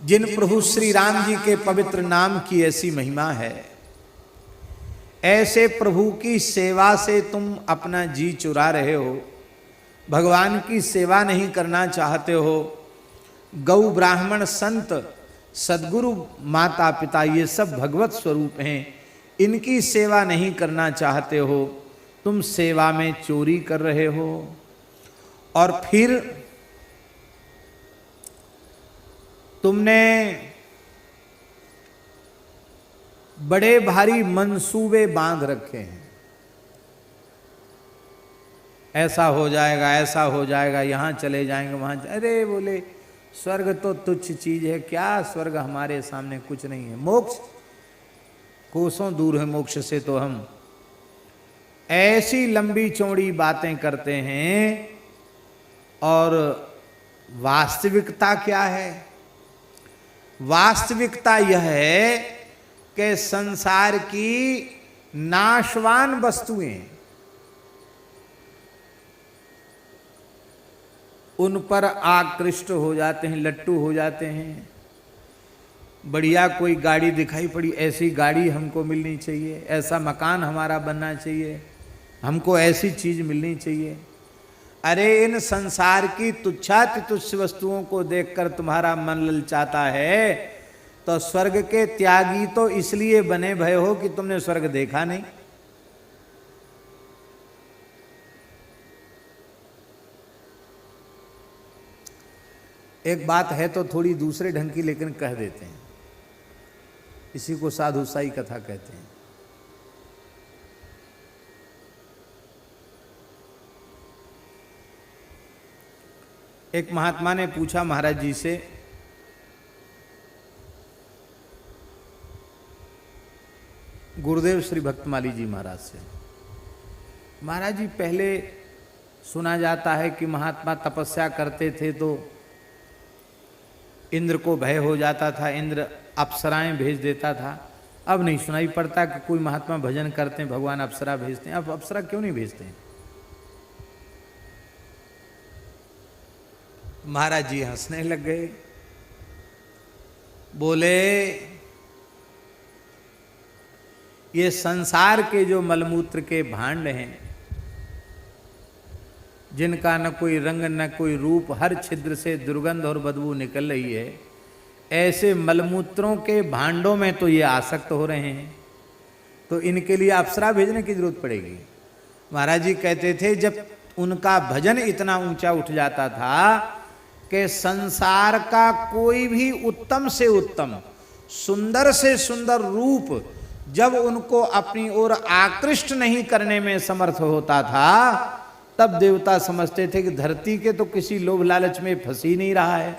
जिन प्रभु श्री राम जी के पवित्र नाम की ऐसी महिमा है, ऐसे प्रभु की सेवा से तुम अपना जी चुरा रहे हो, भगवान की सेवा नहीं करना चाहते हो। गौ ब्राह्मण संत सदगुरु माता पिता ये सब भगवत स्वरूप हैं, इनकी सेवा नहीं करना चाहते हो, तुम सेवा में चोरी कर रहे हो। और फिर तुमने बड़े भारी मंसूबे बांध रखे हैं, ऐसा हो जाएगा, ऐसा हो जाएगा, यहाँ चले जाएंगे, वहाँ अरे बोले स्वर्ग तो तुच्छ चीज है, क्या स्वर्ग हमारे सामने कुछ नहीं है, मोक्ष कोसों दूर है मोक्ष से। तो हम ऐसी लंबी चौड़ी बातें करते हैं, और वास्तविकता क्या है? वास्तविकता यह है कि संसार की नाशवान वस्तुएं उन पर आकृष्ट हो जाते हैं, लट्टू हो जाते हैं। बढ़िया कोई गाड़ी दिखाई पड़ी, ऐसी गाड़ी हमको मिलनी चाहिए, ऐसा मकान हमारा बनना चाहिए, हमको ऐसी चीज मिलनी चाहिए। अरे इन संसार की तुच्छ वस्तुओं को देखकर तुम्हारा मन ललचाता है, तो स्वर्ग के त्यागी तो इसलिए बने भय हो कि तुमने स्वर्ग देखा नहीं। एक बात है तो थोड़ी दूसरे ढंग की, लेकिन कह देते हैं, इसी को साधुसाई कथा कहते हैं। एक महात्मा ने पूछा महाराज जी से, गुरुदेव श्री भक्तमाली जी महाराज से, महाराज जी पहले सुना जाता है कि महात्मा तपस्या करते थे तो इंद्र को भय हो जाता था, इंद्र अप्सराएं भेज देता था। अब नहीं सुनाई पड़ता कि कोई महात्मा भजन करते हैं भगवान अप्सरा भेजते हैं। अब अप्सरा क्यों नहीं भेजते हैं? महाराज जी हंसने लग गए, बोले ये संसार के जो मलमूत्र के भांड हैं, जिनका न कोई रंग न कोई रूप, हर छिद्र से दुर्गंध और बदबू निकल रही है, ऐसे मलमूत्रों के भांडों में तो ये आसक्त हो रहे हैं, तो इनके लिए अप्सरा भेजने की जरूरत पड़ेगी। महाराज जी कहते थे जब उनका भजन इतना ऊंचा उठ जाता था कि संसार का कोई भी उत्तम से उत्तम, सुंदर से सुंदर रूप जब उनको अपनी ओर आकृष्ट नहीं करने में समर्थ होता था, तब देवता समझते थे कि धरती के तो किसी लोभ लालच में फंस ही नहीं रहा है,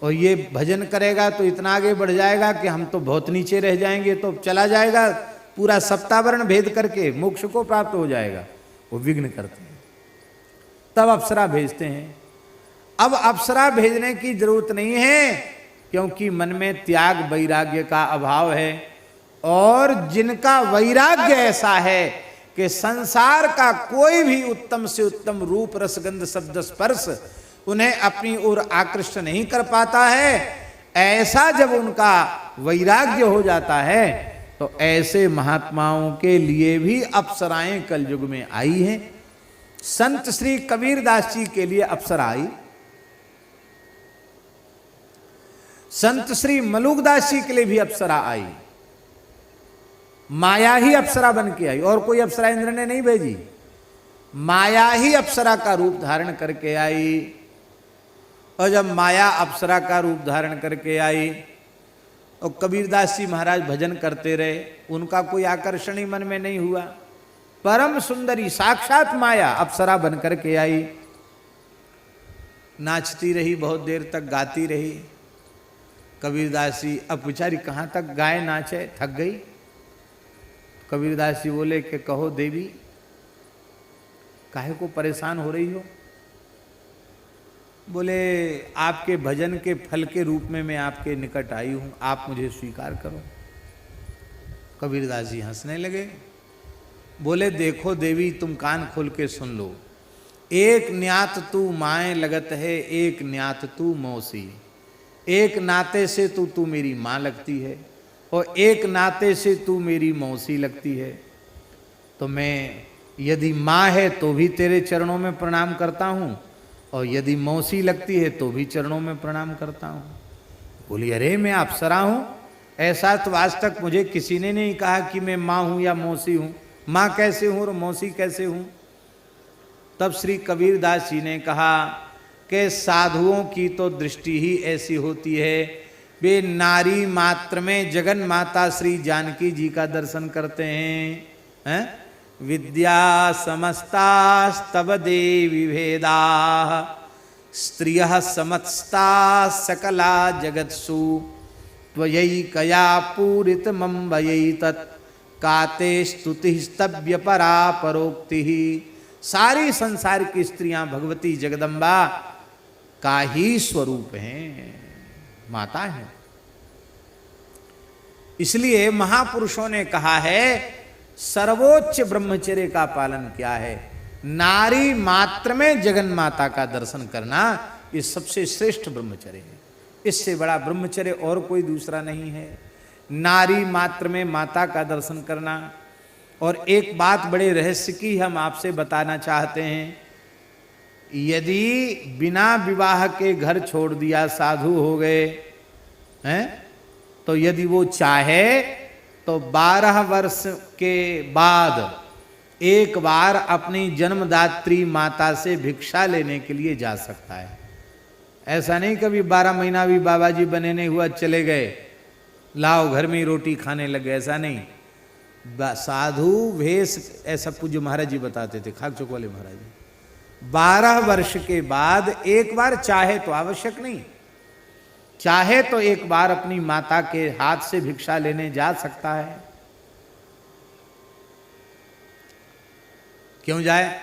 और ये भजन करेगा तो इतना आगे बढ़ जाएगा कि हम तो बहुत नीचे रह जाएंगे, तो चला जाएगा पूरा सप्तावरण भेद करके मोक्ष को प्राप्त हो जाएगा। वो विघ्न करते हैं, तब अप्सरा भेजते हैं। अब अप्सरा भेजने की जरूरत नहीं है, क्योंकि मन में त्याग वैराग्य का अभाव है, और जिनका वैराग्य ऐसा है कि संसार का कोई भी उत्तम से उत्तम रूप, रसगंध, शब्द, स्पर्श उन्हें अपनी ओर आकृष्ट नहीं कर पाता है, ऐसा जब उनका वैराग्य हो जाता है, तो ऐसे महात्माओं के लिए भी अप्सराएं कलयुग में आई हैं। संत श्री कबीरदास जी के लिए अप्सरा आई, संत श्री मलुकदास जी के लिए भी अप्सरा आई। माया ही अप्सरा बन के आई, और कोई अप्सरा इंद्र ने नहीं भेजी, माया ही अप्सरा का रूप धारण करके आई। और जब माया अप्सरा का रूप धारण करके आई, और कबीरदास जी महाराज भजन करते रहे, उनका कोई आकर्षण ही मन में नहीं हुआ। परम सुंदरी साक्षात माया अप्सरा बन करके आई, नाचती रही, बहुत देर तक गाती रही। कबीरदास जी अब बेचारी कहाँ तक गाय नाचे, थक गई। कबीरदास जी बोले कि कहो देवी, काहे को परेशान हो रही हो? बोले आपके भजन के फल के रूप में मैं आपके निकट आई हूं, आप मुझे स्वीकार करो। कबीरदास जी हंसने लगे, बोले देखो देवी, तुम कान खोल के सुन लो, एक न्यात तू माए लगत है, एक न्यात तू मौसी, एक नाते से तो तू मेरी माँ लगती है और एक नाते से तू मेरी मौसी लगती है, तो मैं यदि माँ है तो भी तेरे चरणों में प्रणाम करता हूँ और यदि मौसी लगती है तो भी चरणों में प्रणाम करता हूँ। बोली अरे मैं अप्सरा हूँ, ऐसा तो आज तक मुझे किसी ने नहीं कहा कि मैं माँ हूँ या मौसी हूँ। माँ कैसे हूँ और मौसी कैसे हूँ? तब श्री कबीरदास जी ने कहा कि साधुओं की तो दृष्टि ही ऐसी होती है, वे नारी मात्र में जगन माता श्री जानकी जी का दर्शन करते हैं। विद्या समस्तास्तव देवी भेदा स्त्रियः समस्ता सकला जगत्सु त्वयैकया पूरितमम्बयै तत् काते स्तुति स्तव्य परा परोक्ति। सारी संसार की स्त्रियां भगवती जगदम्बा का ही स्वरूप हैं, माता है। इसलिए महापुरुषों ने कहा है सर्वोच्च ब्रह्मचर्य का पालन क्या है? नारी मात्र में जगन माता का दर्शन करना, ये सबसे श्रेष्ठ ब्रह्मचर्य है। इससे बड़ा ब्रह्मचर्य और कोई दूसरा नहीं है। नारी मात्र में माता का दर्शन करना। और एक बात बड़े रहस्य की हम आपसे बताना चाहते हैं, यदि बिना विवाह के घर छोड़ दिया, साधु हो गए हैं, तो यदि वो चाहे तो 12 वर्ष के बाद एक बार अपनी जन्मदात्री माता से भिक्षा लेने के लिए जा सकता है। ऐसा नहीं कभी 12 महीना भी बाबा जी बने नहीं हुआ चले गए, लाओ घर में ही रोटी खाने लगे, ऐसा नहीं। साधु वेश, ऐसा पूज्य महाराज जी बताते थे, खाकचौक वाले महाराज जी, 12 वर्ष के बाद एक बार चाहे तो, आवश्यक नहीं, चाहे तो एक बार अपनी माता के हाथ से भिक्षा लेने जा सकता है। क्यों जाए?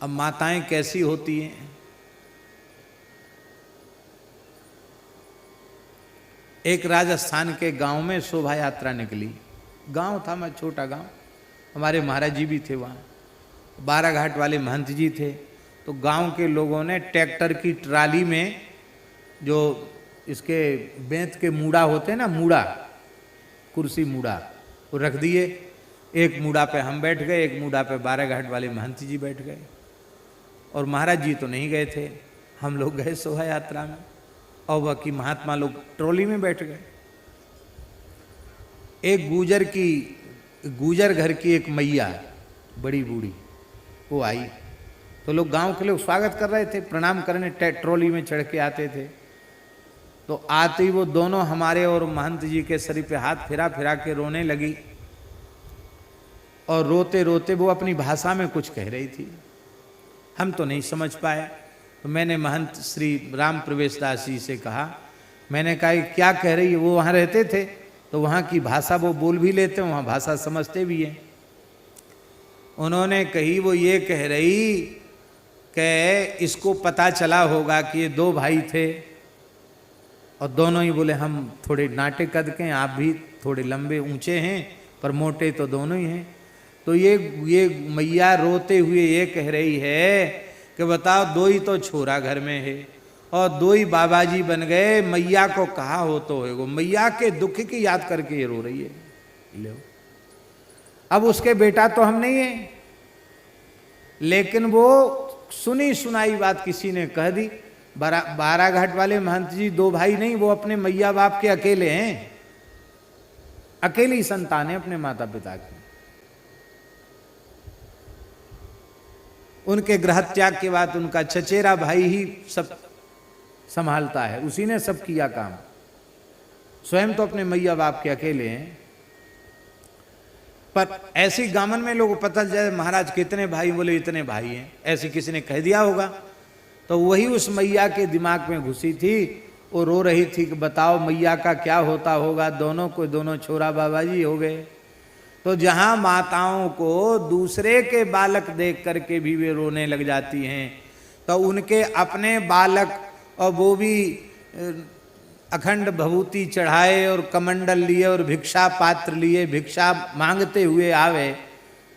अब माताएं कैसी होती हैं? एक राजस्थान के गांव में शोभा यात्रा निकली। गांव था, मैं छोटा गांव, हमारे महाराज जी भी थे वहाँ, 12 घाट वाले महंत जी थे। तो गांव के लोगों ने ट्रैक्टर की ट्राली में जो इसके बेंत के मूड़ा होते हैं ना, मूड़ा, कुर्सी मूड़ा, वो रख दिए। एक मूड़ा पे हम बैठ गए, एक मूड़ा पे 12 घाट वाले महंत जी बैठ गए। और महाराज जी तो नहीं गए थे, हम लोग गए शोभा यात्रा में, और बाकी महात्मा लोग ट्रॉली में बैठ गए। एक गुजर घर की एक मैया, बड़ी बूढ़ी, वो आई, तो लोग गांव के लोग स्वागत कर रहे थे, प्रणाम करने ट्रॉली में चढ़ के आते थे। तो आते ही वो दोनों हमारे और महंत जी के शरीर पे हाथ फिरा फिरा के रोने लगी, और रोते रोते वो अपनी भाषा में कुछ कह रही थी, हम तो नहीं समझ पाए। तो मैंने महंत श्री राम प्रवेश दास जी से कहा, मैंने कहा क्या कह रही है? वो वहाँ रहते थे तो वहाँ की भाषा वो बोल भी लेते हैं, वहाँ भाषा समझते भी हैं। उन्होंने कही वो ये कह रही कि इसको पता चला होगा कि ये 2 भाई थे, और दोनों ही बोले हम थोड़े नाटे कद के हैं, आप भी थोड़े लंबे ऊंचे हैं, पर मोटे तो दोनों ही हैं। तो ये मैया रोते हुए ये कह रही है कि बताओ 2 ही तो छोरा घर में है और 2 ही बाबा जी बन गए, मैया को कहा हो तो है। वो मैया के दुख की याद करके ये रो रही है। लो, अब उसके बेटा तो हम नहीं है, लेकिन वो सुनी सुनाई बात किसी ने कह दी। 12 घाट वाले महंत जी 2 भाई नहीं, वो अपने मैया बाप के अकेले हैं, अकेली संतान है अपने माता पिता की। उनके ग्रह त्याग के बाद उनका चचेरा भाई ही सब संभालता है, उसी ने सब किया काम, स्वयं तो अपने मैया बाप के अकेले हैं। पर ऐसी गामन में लोगों को पता चले महाराज कितने भाई, बोले इतने भाई हैं, ऐसे किसी ने कह दिया होगा। तो वही उस मैया के दिमाग में घुसी थी, वो रो रही थी कि बताओ मैया का क्या होता होगा, दोनों छोरा बाबा जी हो गए। तो जहां माताओं को दूसरे के बालक देख करके भी वे रोने लग जाती हैं, तो उनके अपने बालक, और वो भी अखंड भभूति चढ़ाए और कमंडल लिए और भिक्षा पात्र लिए भिक्षा मांगते हुए आवे,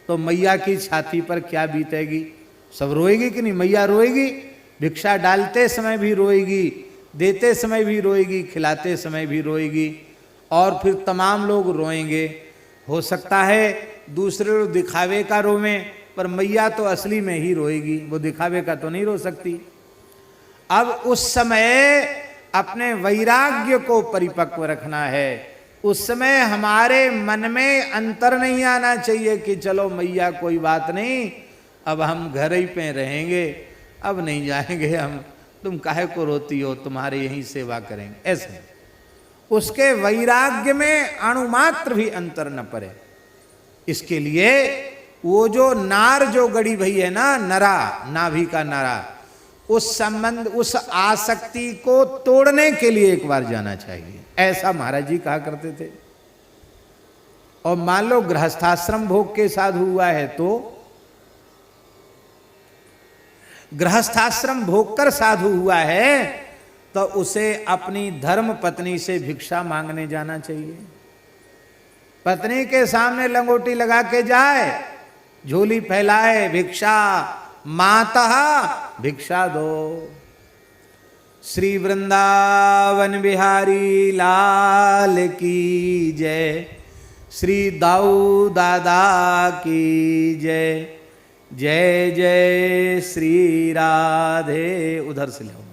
तो मैया की छाती पर क्या बीतेगी? सब रोएगी कि नहीं? मैया रोएगी, भिक्षा डालते समय भी रोएगी, देते समय भी रोएगी, खिलाते समय भी रोएगी, और फिर तमाम लोग रोएंगे। हो सकता है दूसरे लोग दिखावे का रोवें, पर मैया तो असली में ही रोएगी, वो दिखावे का तो नहीं रो सकती। अब उस समय अपने वैराग्य को परिपक्व रखना है। उस समय हमारे मन में अंतर नहीं आना चाहिए कि चलो मैया कोई बात नहीं, अब हम घर ही पे रहेंगे, अब नहीं जाएंगे हम, तुम काहे को रोती हो, तुम्हारे यहीं सेवा करेंगे, ऐसे उसके वैराग्य में अणुमात्र भी अंतर न पड़े। इसके लिए वो जो नार जो गड़ी भई है ना, नरा, नाभि का नारा, उस संबंध, उस आसक्ति को तोड़ने के लिए एक बार जाना चाहिए, ऐसा महाराज जी कहा करते थे। और मान लो गृहस्थाश्रम भोग के साधु हुआ है, तो गृहस्थाश्रम भोग कर साधु हुआ है, तो उसे अपनी धर्म पत्नी से भिक्षा मांगने जाना चाहिए। पत्नी के सामने लंगोटी लगा के जाए, झोली फैलाए, भिक्षा माता भिक्षा दो। श्री वृंदावन बिहारी लाल की जय, श्री दाऊ दादा की जय, जय जय श्री राधे। उधर से लो।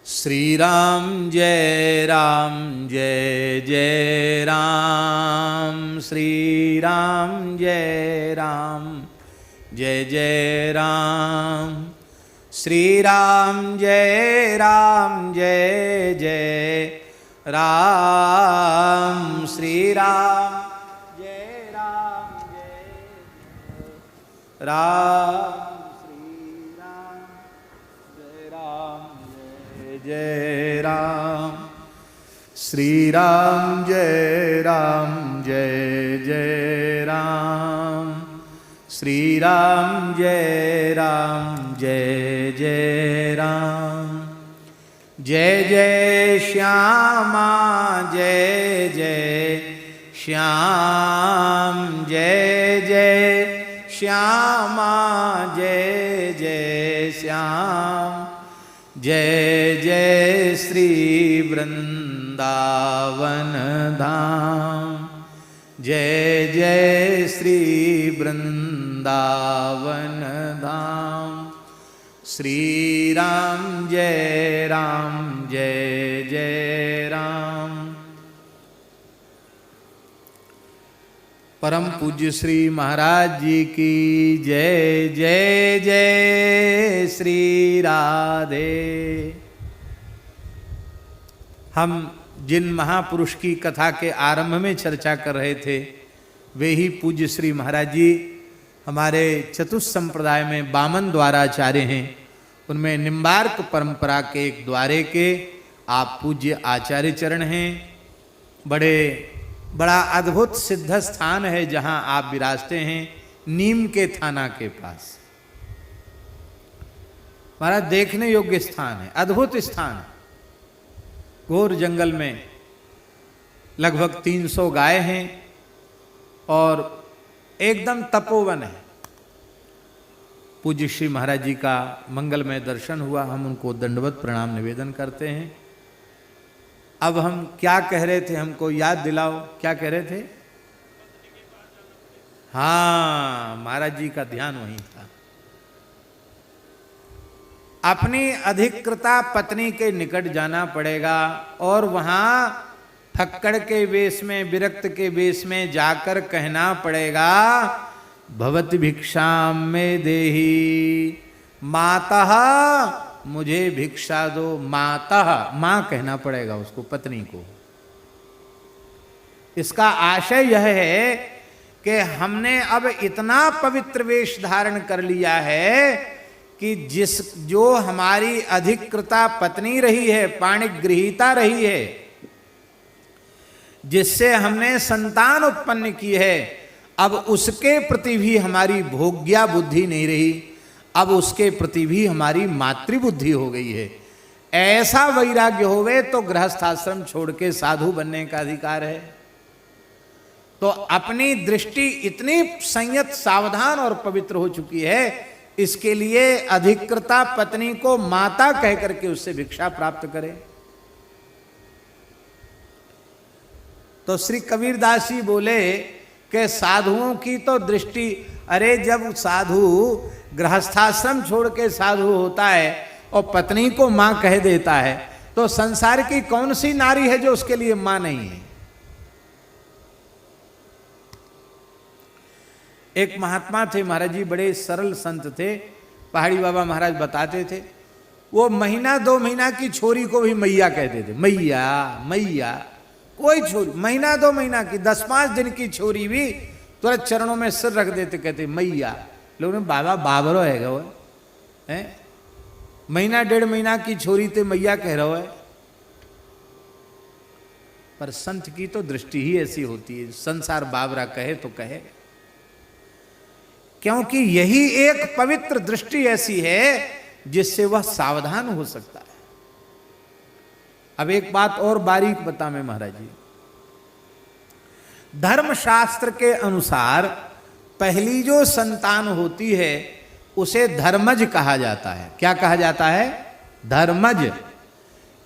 श्री राम जय जय राम, श्री राम जय जय राम, श्री राम जय जय राम, श्री राम जय राम, जय राम, श्री राम जय जय राम, श्री राम जय जय राम, जय जय श्यामा जय जय श्याम, जय जय श्यामा जय जय श्याम, जय जय श्री वृंदावन धाम, जय जय श्री वृंदावन धाम, श्री राम जय जय राम। परम पूज्य श्री महाराज जी की जय, जय जय श्री राधे। हम जिन महापुरुष की कथा के आरंभ में चर्चा कर रहे थे, वे ही पूज्य श्री महाराज जी हमारे चतुस्संप्रदाय में बामन द्वाराचार्य हैं। उनमें निम्बार्क परंपरा के एक द्वारे के आप पूज्य आचार्य चरण हैं। बड़ा अद्भुत सिद्ध स्थान है जहां आप विराजते हैं, नीम के थाना के पास। हमारा देखने योग्य स्थान है, अद्भुत स्थान है। घोर जंगल में लगभग 300 गाय हैं और एकदम तपोवन है। पूज्य श्री महाराज जी का मंगलमय दर्शन हुआ, हम उनको दंडवत प्रणाम निवेदन करते हैं। अब हम क्या कह रहे थे, हमको याद दिलाओ, क्या कह रहे थे? हाँ, महाराज जी का ध्यान वहीं था। अपनी अधिकृता पत्नी के निकट जाना पड़ेगा और वहां फक्कड़ के वेश में, विरक्त के वेश में जाकर कहना पड़ेगा, भवति भिक्षाम में देही, माता मुझे भिक्षा दो। माता, मां कहना पड़ेगा उसको, पत्नी को। इसका आशय यह है कि हमने अब इतना पवित्र वेश धारण कर लिया है कि जो हमारी अधिकृता पत्नी रही है, पाणिगृहीता रही है, जिससे हमने संतान उत्पन्न की है, अब उसके प्रति भी हमारी भोग्या बुद्धि नहीं रही, अब उसके प्रति भी हमारी मातृबुद्धि हो गई है। ऐसा वैराग्य होवे तो गृहस्थाश्रम छोड़ के साधु बनने का अधिकार है। तो अपनी दृष्टि इतनी संयत, सावधान और पवित्र हो चुकी है, इसके लिए अधिकृता पत्नी को माता कह करके उससे भिक्षा प्राप्त करे। तो श्री कबीरदास जी बोले कि साधुओं की तो दृष्टि, अरे जब साधु गृहस्थाश्रम छोड़ के साधु होता है और पत्नी को मां कह देता है, तो संसार की कौन सी नारी है जो उसके लिए मां नहीं है। एक महात्मा थे महाराज जी, बड़े सरल संत थे, पहाड़ी बाबा महाराज बताते थे, वो महीना 2 महीना की छोरी को भी मैया कहते थे। मैया मैया, कोई छोरी महीना 2 महीना की, 10-5 दिन की छोरी भी तुरंत चरणों में सिर रख देते, कहते मैया। लोग ने बाबा बाबरो है वो है, महीना 1.5 महीना की छोरी ते मैया कह रहा है। पर संत की तो दृष्टि ही ऐसी होती है, संसार बाबरा कहे तो कहे, क्योंकि यही एक पवित्र दृष्टि ऐसी है जिससे वह सावधान हो सकता है। अब एक बात और बारीक बता मैं महाराज जी, धर्मशास्त्र के अनुसार पहली जो संतान होती है उसे धर्मज कहा जाता है। क्या कहा जाता है? धर्मज।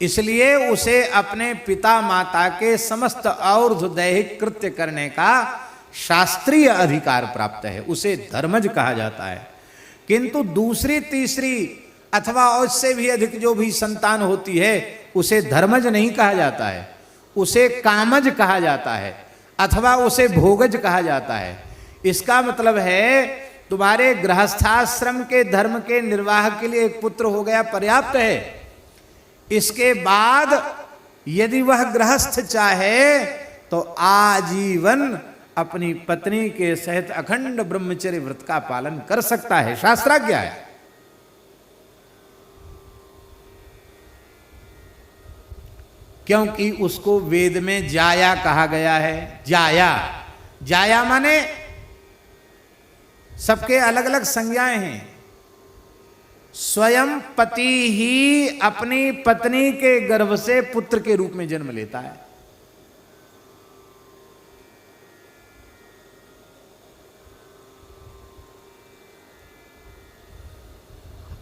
इसलिए उसे अपने पिता माता के समस्त और दैहिक कृत्य करने का शास्त्रीय अधिकार प्राप्त है, उसे धर्मज कहा जाता है। किंतु दूसरी तीसरी अथवा उससे भी अधिक जो भी संतान होती है उसे धर्मज नहीं कहा जाता है, उसे कामज कहा जाता है अथवा उसे भोगज कहा जाता है। इसका मतलब है तुम्हारे गृहस्थाश्रम के धर्म के निर्वाह के लिए एक पुत्र हो गया पर्याप्त है। इसके बाद यदि वह गृहस्थ चाहे तो आजीवन अपनी पत्नी के सहित अखंड ब्रह्मचर्य व्रत का पालन कर सकता है, शास्त्राज्ञा है। क्योंकि उसको वेद में जाया कहा गया है। जाया, जाया माने सबके अलग अलग संज्ञाएं हैं। स्वयं पति ही अपनी पत्नी के गर्भ से पुत्र के रूप में जन्म लेता है।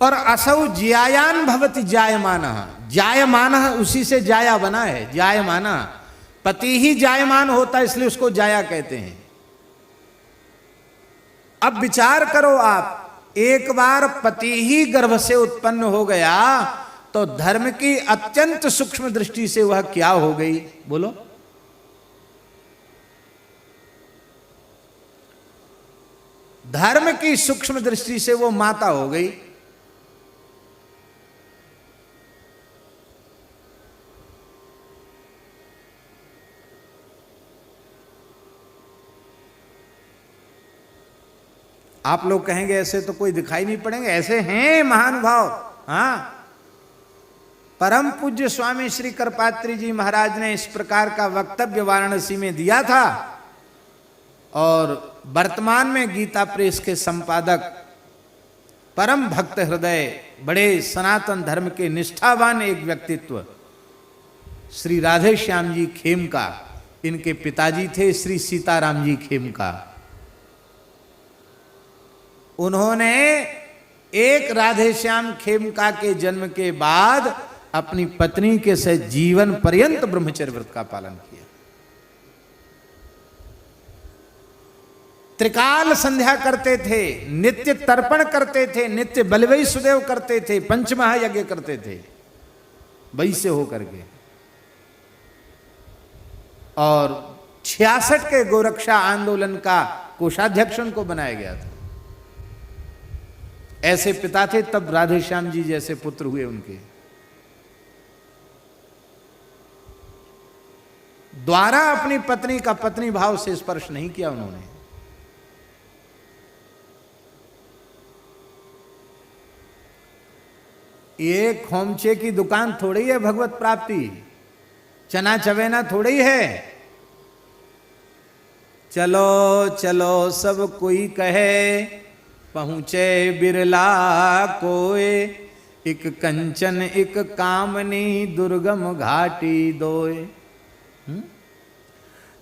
और असौ ज्यायान भवति जायमानः, जायमानः उसी से जाया बना है, जायमानः पति ही जायमान होता है इसलिए उसको जाया कहते हैं। अब विचार करो आप, एक बार पति ही गर्भ से उत्पन्न हो गया तो धर्म की अत्यंत सूक्ष्म दृष्टि से वह क्या हो गई बोलो? धर्म की सूक्ष्म दृष्टि से वो माता हो गई। आप लोग कहेंगे ऐसे तो कोई दिखाई नहीं पड़ेंगे, ऐसे हैं महानुभाव। हाँ, परम पूज्य स्वामी श्री करपात्री जी महाराज ने इस प्रकार का वक्तव्य वाराणसी में दिया था और वर्तमान में गीता प्रेस के संपादक परम भक्त हृदय, बड़े सनातन धर्म के निष्ठावान एक व्यक्तित्व श्री राधे श्याम जी खेमका, इनके पिताजी थे श्री सीताराम जी खेमका। उन्होंने एक राधे श्याम खेमका के जन्म के बाद अपनी पत्नी के साथ जीवन पर्यंत ब्रह्मचर्य व्रत का पालन किया। त्रिकाल संध्या करते थे, नित्य तर्पण करते थे, नित्य बलवई सुदेव करते थे, पंचमहायज्ञ करते थे वैसे हो करके। और 66 के गोरक्षा आंदोलन का कोषाध्यक्ष उनको बनाया गया था। ऐसे पिता थे, तब राधे श्याम जी जैसे पुत्र हुए उनके। द्वारा अपनी पत्नी का पत्नी भाव से स्पर्श नहीं किया उन्होंने। ये खोमचे की दुकान थोड़ी है भगवत प्राप्ति, चना चवेना थोड़ी है। चलो चलो सब कोई कहे, पहुँचे बिरला कोए, एक कंचन एक कामनी दुर्गम घाटी दोए।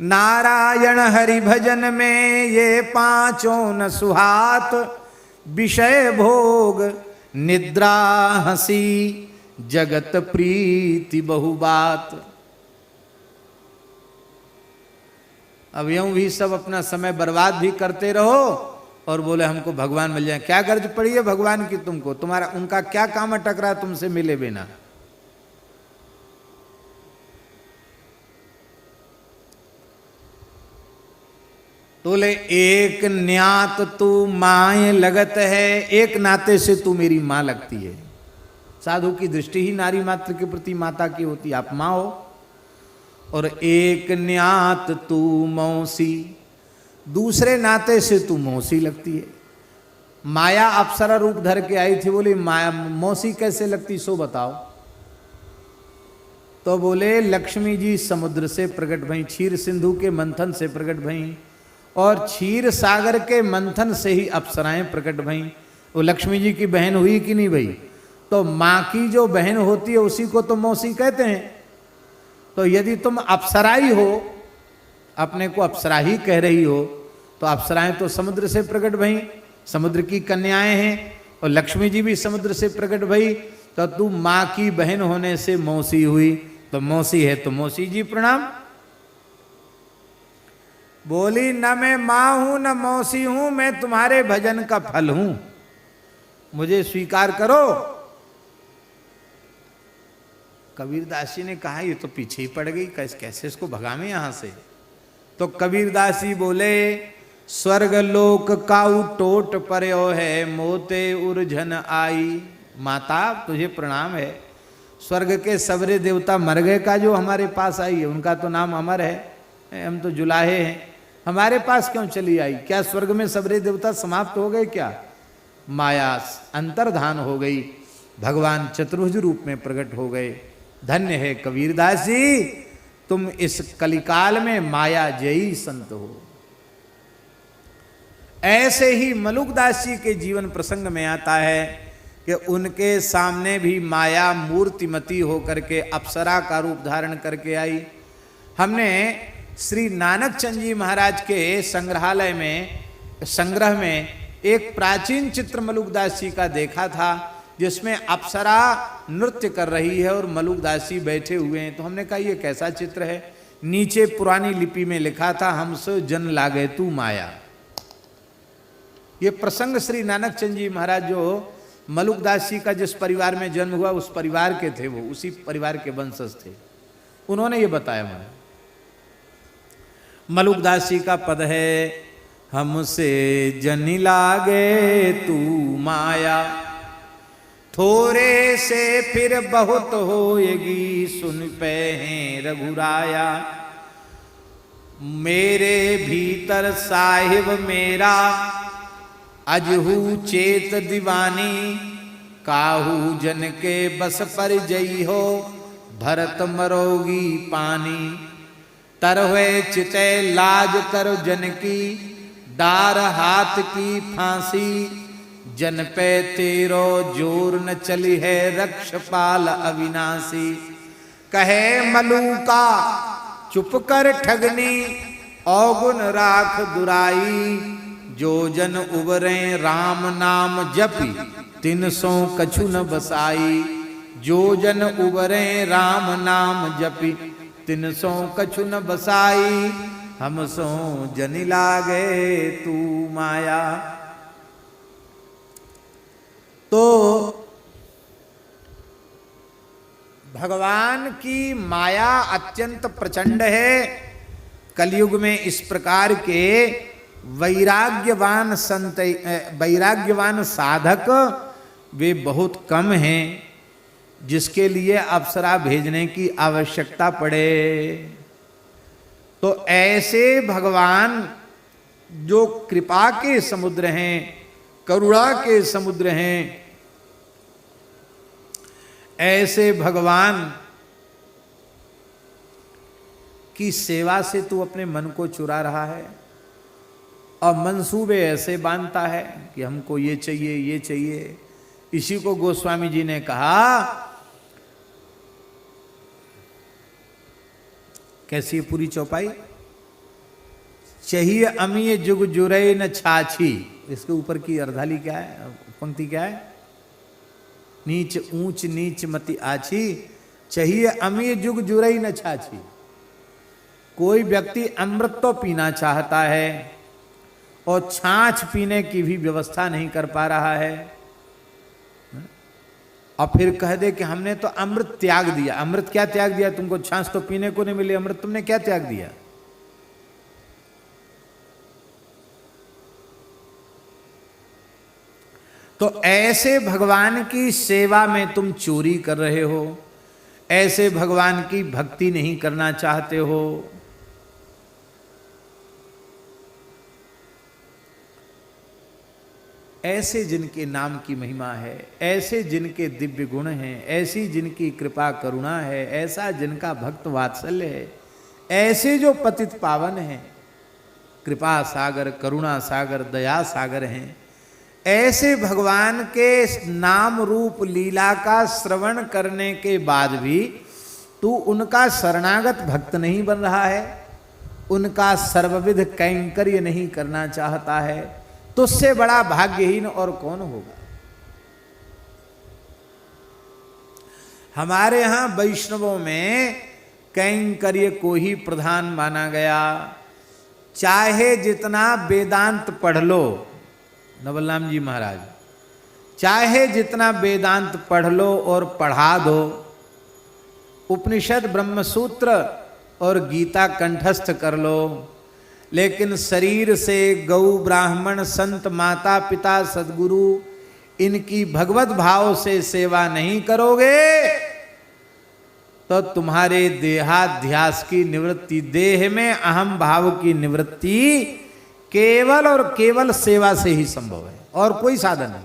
नारायण हरि भजन में ये पांचों न सुहात, विषय भोग निद्रा हंसी जगत प्रीति बहुबात। अब यूं भी सब अपना समय बर्बाद भी करते रहो और बोले हमको भगवान मिल जाए। क्या गर्ज पड़ी है भगवान की तुमको? तुम्हारा उनका क्या काम अटक रहा तुमसे मिले बिना? बोले एक न्यात तू माए लगत है, एक नाते से तू मेरी माँ लगती है। साधु की दृष्टि ही नारी मात्र के प्रति माता की होती, आप माँ हो। और एक न्यात तू मौसी, दूसरे नाते से तू मौसी लगती है। माया अप्सरा रूप धर के आई थी, बोली माया मौसी कैसे लगती सो बताओ। तो बोले लक्ष्मी जी समुद्र से प्रकट भई, क्षीर सिंधु के मंथन से प्रकट भई, और क्षीर सागर के मंथन से ही अप्सराएं प्रकट भई। वो लक्ष्मी जी की बहन हुई कि नहीं भई? तो माँ की जो बहन होती है उसी को तो मौसी कहते हैं। तो यदि तुम अप्सरा ही हो, अपने को अप्सरा ही कह रही हो, तो अप्सराएं तो समुद्र से प्रकट भई, समुद्र की कन्याएं हैं, और लक्ष्मी जी भी समुद्र से प्रकट भई। तो तू माँ की बहन होने से मौसी हुई, तो मौसी है तो मौसी जी प्रणाम। बोली न मैं माँ हूं न मौसी हूं, मैं तुम्हारे भजन का फल हूं, मुझे स्वीकार करो। कबीरदास जी ने कहा ये तो पीछे ही पड़ गई, कैसे इसको भगावे यहां से। तो कबीरदास जी बोले स्वर्ग लोक काऊ टोट पर्यो है, मोते उर्झन आई। माता तुझे प्रणाम है, स्वर्ग के सबरे देवता मर गए का जो हमारे पास आई है, उनका तो नाम अमर है, हम तो जुलाहे हैं, हमारे पास क्यों चली आई? क्या स्वर्ग में सबरे देवता समाप्त हो गए क्या? माया अंतर्धान हो गई, भगवान चतुर्भुज रूप में प्रकट हो गए। धन्य है कबीरदास जी, तुम इस कलिकाल में माया जयी संत हो। ऐसे ही मलुकदास जी के जीवन प्रसंग में आता है कि उनके सामने भी माया मूर्तिमती होकर के अप्सरा का रूप धारण करके आई। हमने श्री नानक चंद जी महाराज के संग्रहालय में संग्रह में एक प्राचीन चित्र मलुकदास जी का देखा था, जिसमें अप्सरा नृत्य कर रही है और मलुकदास जी बैठे हुए हैं। तो हमने कहा ये कैसा चित्र है? नीचे पुरानी लिपि में लिखा था हमसे जन लागे तू माया। ये प्रसंग श्री नानक चंद जी महाराज जो मलुकदास जी का जिस परिवार में जन्म हुआ उस परिवार के थे, वो उसी परिवार के वंशज थे, उन्होंने ये बताया मुझे। मलुकदास जी का पद है हमसे जनी लागे तू माया, थोड़े से फिर बहुत होएगी, सुन पे हैं रघुराया। मेरे भीतर साहिब मेरा अजहू चेत दीवानी, काहू जन के बस पर जई हो, भरत मरोगी पानी। तरवे चिते लाज कर जन की, डार हाथ की फांसी। जन पे तेरो जोर न चली है, रक्षपाल अविनाशी। कहे मलूका चुप कर ठगनी, औगुन राख दुराई। जो जन उबरे राम नाम जपी, 300 कछु न बसाई। जो जन उबरे राम नाम जपी, 300 कछु न बसाई। हम सो जनि लागे तू माया। तो भगवान की माया अत्यंत प्रचंड है। कलयुग में इस प्रकार के वैराग्यवान संत, वैराग्यवान साधक वे बहुत कम हैं जिसके लिए अप्सरा भेजने की आवश्यकता पड़े। तो ऐसे भगवान जो कृपा के समुद्र हैं, करुणा के समुद्र हैं, ऐसे भगवान की सेवा से तू अपने मन को चुरा रहा है और मंसूबे ऐसे बांधता है कि हमको ये चाहिए ये चाहिए। इसी को गोस्वामी जी ने कहा, कैसी पूरी चौपाई, चाहिए अमीय जुग जुरई न छाछी। इसके ऊपर की अर्धाली क्या है, पंक्ति क्या है? नीच ऊंच नीच मति आछी, चाहिए अमीय जुग जुरई न छाछी। कोई व्यक्ति अमृत तो पीना चाहता है और छाछ पीने की भी व्यवस्था नहीं कर पा रहा है, और फिर कह दे कि हमने तो अमृत त्याग दिया। अमृत क्या त्याग दिया? तुमको छाछ तो पीने को नहीं मिली, अमृत तुमने क्या त्याग दिया? तो ऐसे भगवान की सेवा में तुम चोरी कर रहे हो, ऐसे भगवान की भक्ति नहीं करना चाहते हो। ऐसे जिनके नाम की महिमा है, ऐसे जिनके दिव्य गुण हैं, ऐसी जिनकी कृपा करुणा है, ऐसा जिनका भक्त वात्सल्य है, ऐसे जो पतित पावन हैं, कृपा सागर, करुणा सागर, दया सागर हैं, ऐसे भगवान के नाम रूप लीला का श्रवण करने के बाद भी तू उनका शरणागत भक्त नहीं बन रहा है, उनका सर्वविध कैंकर्य नहीं करना चाहता है, तुझसे बड़ा भाग्यहीन और कौन होगा। हमारे यहां वैष्णवों में कैंकर्य को ही प्रधान माना गया। चाहे जितना वेदांत पढ़ लो, नवलराम जी महाराज, चाहे जितना वेदांत पढ़ लो और पढ़ा दो, उपनिषद ब्रह्मसूत्र और गीता कंठस्थ कर लो, लेकिन शरीर से गौ ब्राह्मण संत माता पिता सद्गुरु इनकी भगवत भाव से सेवा नहीं करोगे तो तुम्हारे देहाध्यास की निवृत्ति, देह में अहम भाव की निवृत्ति केवल और केवल सेवा से ही संभव है, और कोई साधन नहीं।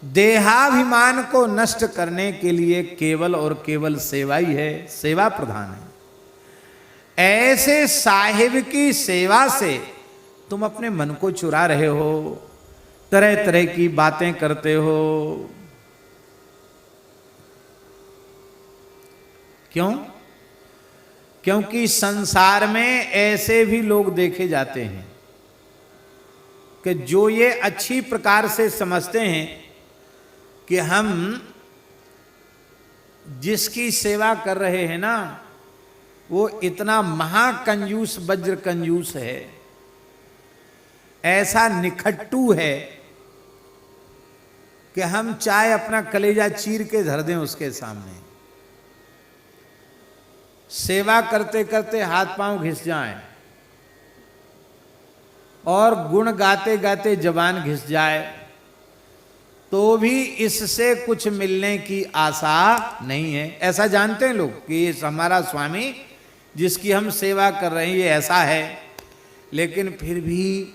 देहाभिमान को नष्ट करने के लिए केवल और केवल सेवा ही है, सेवा प्रधान है। ऐसे साहिब की सेवा से तुम अपने मन को चुरा रहे हो, तरह तरह की बातें करते हो। क्यों? क्योंकि संसार में ऐसे भी लोग देखे जाते हैं कि जो ये अच्छी प्रकार से समझते हैं कि हम जिसकी सेवा कर रहे हैं ना, वो इतना महाकंजूस वज्र कंजूस है, ऐसा निखट्टू है कि हम चाहे अपना कलेजा चीर के धर दें उसके सामने, सेवा करते करते हाथ पांव घिस जाएं और गुण गाते गाते जबान घिस जाए, तो भी इससे कुछ मिलने की आशा नहीं है। ऐसा जानते हैं लोग कि ये हमारा स्वामी जिसकी हम सेवा कर रहे हैं ये ऐसा है, लेकिन फिर भी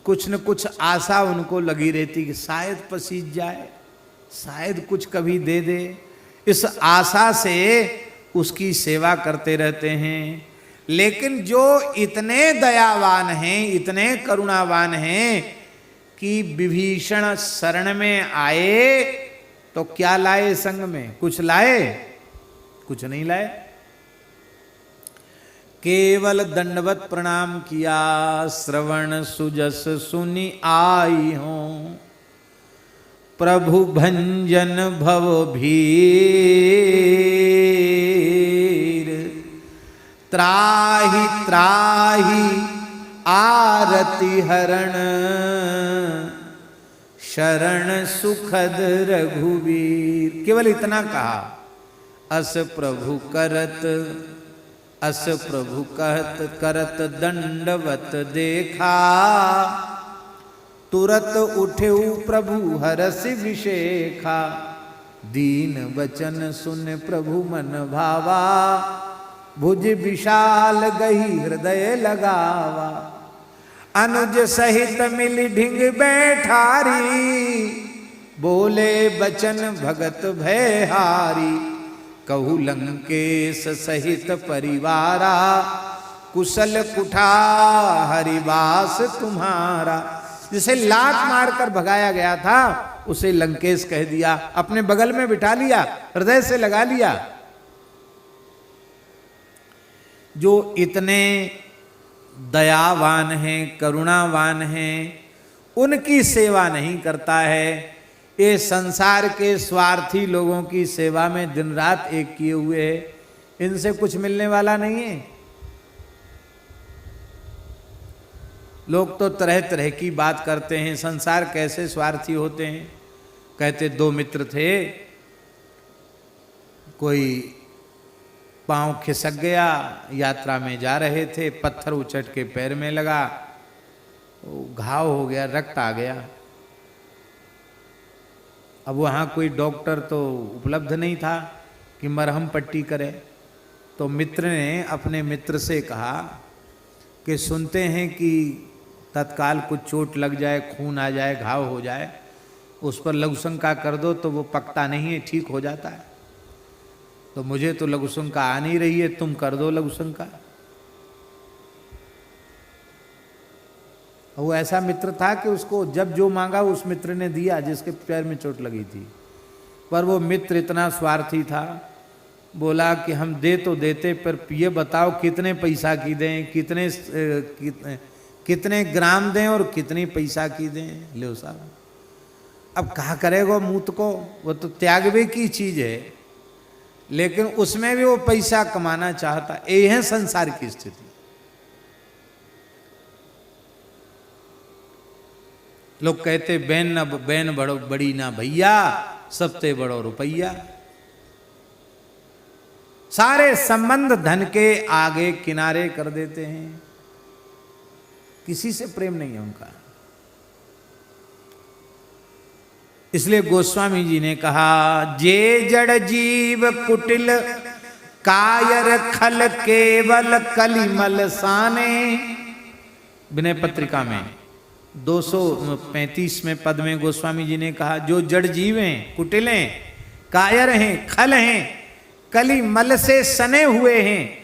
कुछ न कुछ आशा उनको लगी रहती कि शायद पसीज जाए, शायद कुछ कभी दे दे। इस आशा से उसकी सेवा करते रहते हैं। लेकिन जो इतने दयावान हैं, इतने करुणावान हैं कि विभीषण शरण में आए तो क्या लाए संग में? कुछ लाए? कुछ नहीं लाए, केवल दंडवत प्रणाम किया। श्रवण सुजस सुनि आई हूं, प्रभु भंजन भव भीर, त्राहि त्राहि आरति हरण, शरण सुखद रघुवीर। केवल इतना कहा, अस प्रभु करत, अस प्रभु कहत करत दंडवत देखा, तुरत उठे प्रभु हरसि विशेखा, दीन वचन सुन प्रभु मन भावा, भुज विशाल गही हृदय लगावा, अनुज सहित मिल ढिंग बैठारी, बोले बचन भगत भयहारी, कहु लंकेश सहित परिवारा, कुशल कुठा हरिवास तुम्हारा। जिसे लात मारकर भगाया गया था उसे लंकेश कह दिया, अपने बगल में बिठा लिया, हृदय से लगा लिया। जो इतने दयावान हैं, करुणावान हैं, उनकी सेवा नहीं करता है। ये संसार के स्वार्थी लोगों की सेवा में दिन रात एक किए हुए है, इनसे कुछ मिलने वाला नहीं है। लोग तो तरह तरह की बात करते हैं, संसार कैसे स्वार्थी होते हैं। कहते दो मित्र थे, कोई पांव खिसक गया, यात्रा में जा रहे थे, पत्थर उचट के पैर में लगा, घाव हो गया, रक्त आ गया। अब वहाँ कोई डॉक्टर तो उपलब्ध नहीं था कि मरहम पट्टी करे, तो मित्र ने अपने मित्र से कहा कि सुनते हैं कि तत्काल कुछ चोट लग जाए, खून आ जाए, घाव हो जाए, उस पर लघुशंका कर दो तो वो पकता नहीं है, ठीक हो जाता है। तो मुझे तो लघुशंका आ नहीं रही है, तुम कर दो लघुशंका। वो ऐसा मित्र था कि उसको जब जो मांगा उस मित्र ने दिया जिसके पैर में चोट लगी थी। पर वो मित्र इतना स्वार्थी था, बोला कि हम दे तो देते, पर ये बताओ कितने पैसा की दें, कितने ग्राम दें और कितने पैसा की दें। लो साहब, अब कहा करेगा मूत को, वो तो त्यागवे की चीज है, लेकिन उसमें भी वो पैसा कमाना चाहता। ये है संसार की स्थिति। लोग कहते बैन बड़ो बड़ी ना भैया, सबसे बड़ो रुपैया। सारे संबंध धन के आगे किनारे कर देते हैं, किसी से प्रेम नहीं है उनका। इसलिए गोस्वामी जी ने कहा, जे जड़ जीव कुटिल कायर खल केवल कलिमल साने। विनय पत्रिका में 235 में पद में गोस्वामी जी ने कहा, जो जड़ जीव हैं, कुटिल हैं, कायर हैं, खल हैं, कली मल से सने हुए हैं,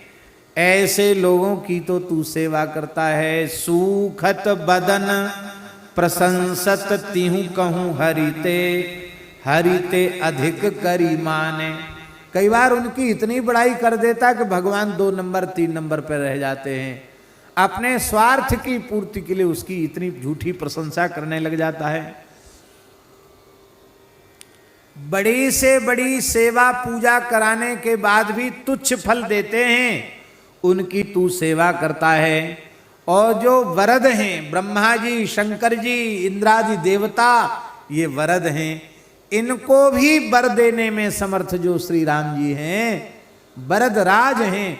ऐसे लोगों की तो तू सेवा करता है। सूखत बदन प्रशंसत तिहु कहूँ हरिते, हरिते अधिक करी माने। कई बार उनकी इतनी बड़ाई कर देता कि भगवान 2 नंबर 3 नंबर पर रह जाते हैं। अपने स्वार्थ की पूर्ति के लिए उसकी इतनी झूठी प्रशंसा करने लग जाता है। बड़ी से बड़ी सेवा पूजा कराने के बाद भी तुच्छ फल देते हैं, उनकी तू सेवा करता है। और जो वरद हैं, ब्रह्मा जी, शंकर जी, इंद्रादि देवता, ये वरद हैं, इनको भी वर देने में समर्थ जो श्री राम जी हैं, वरद राज हैं,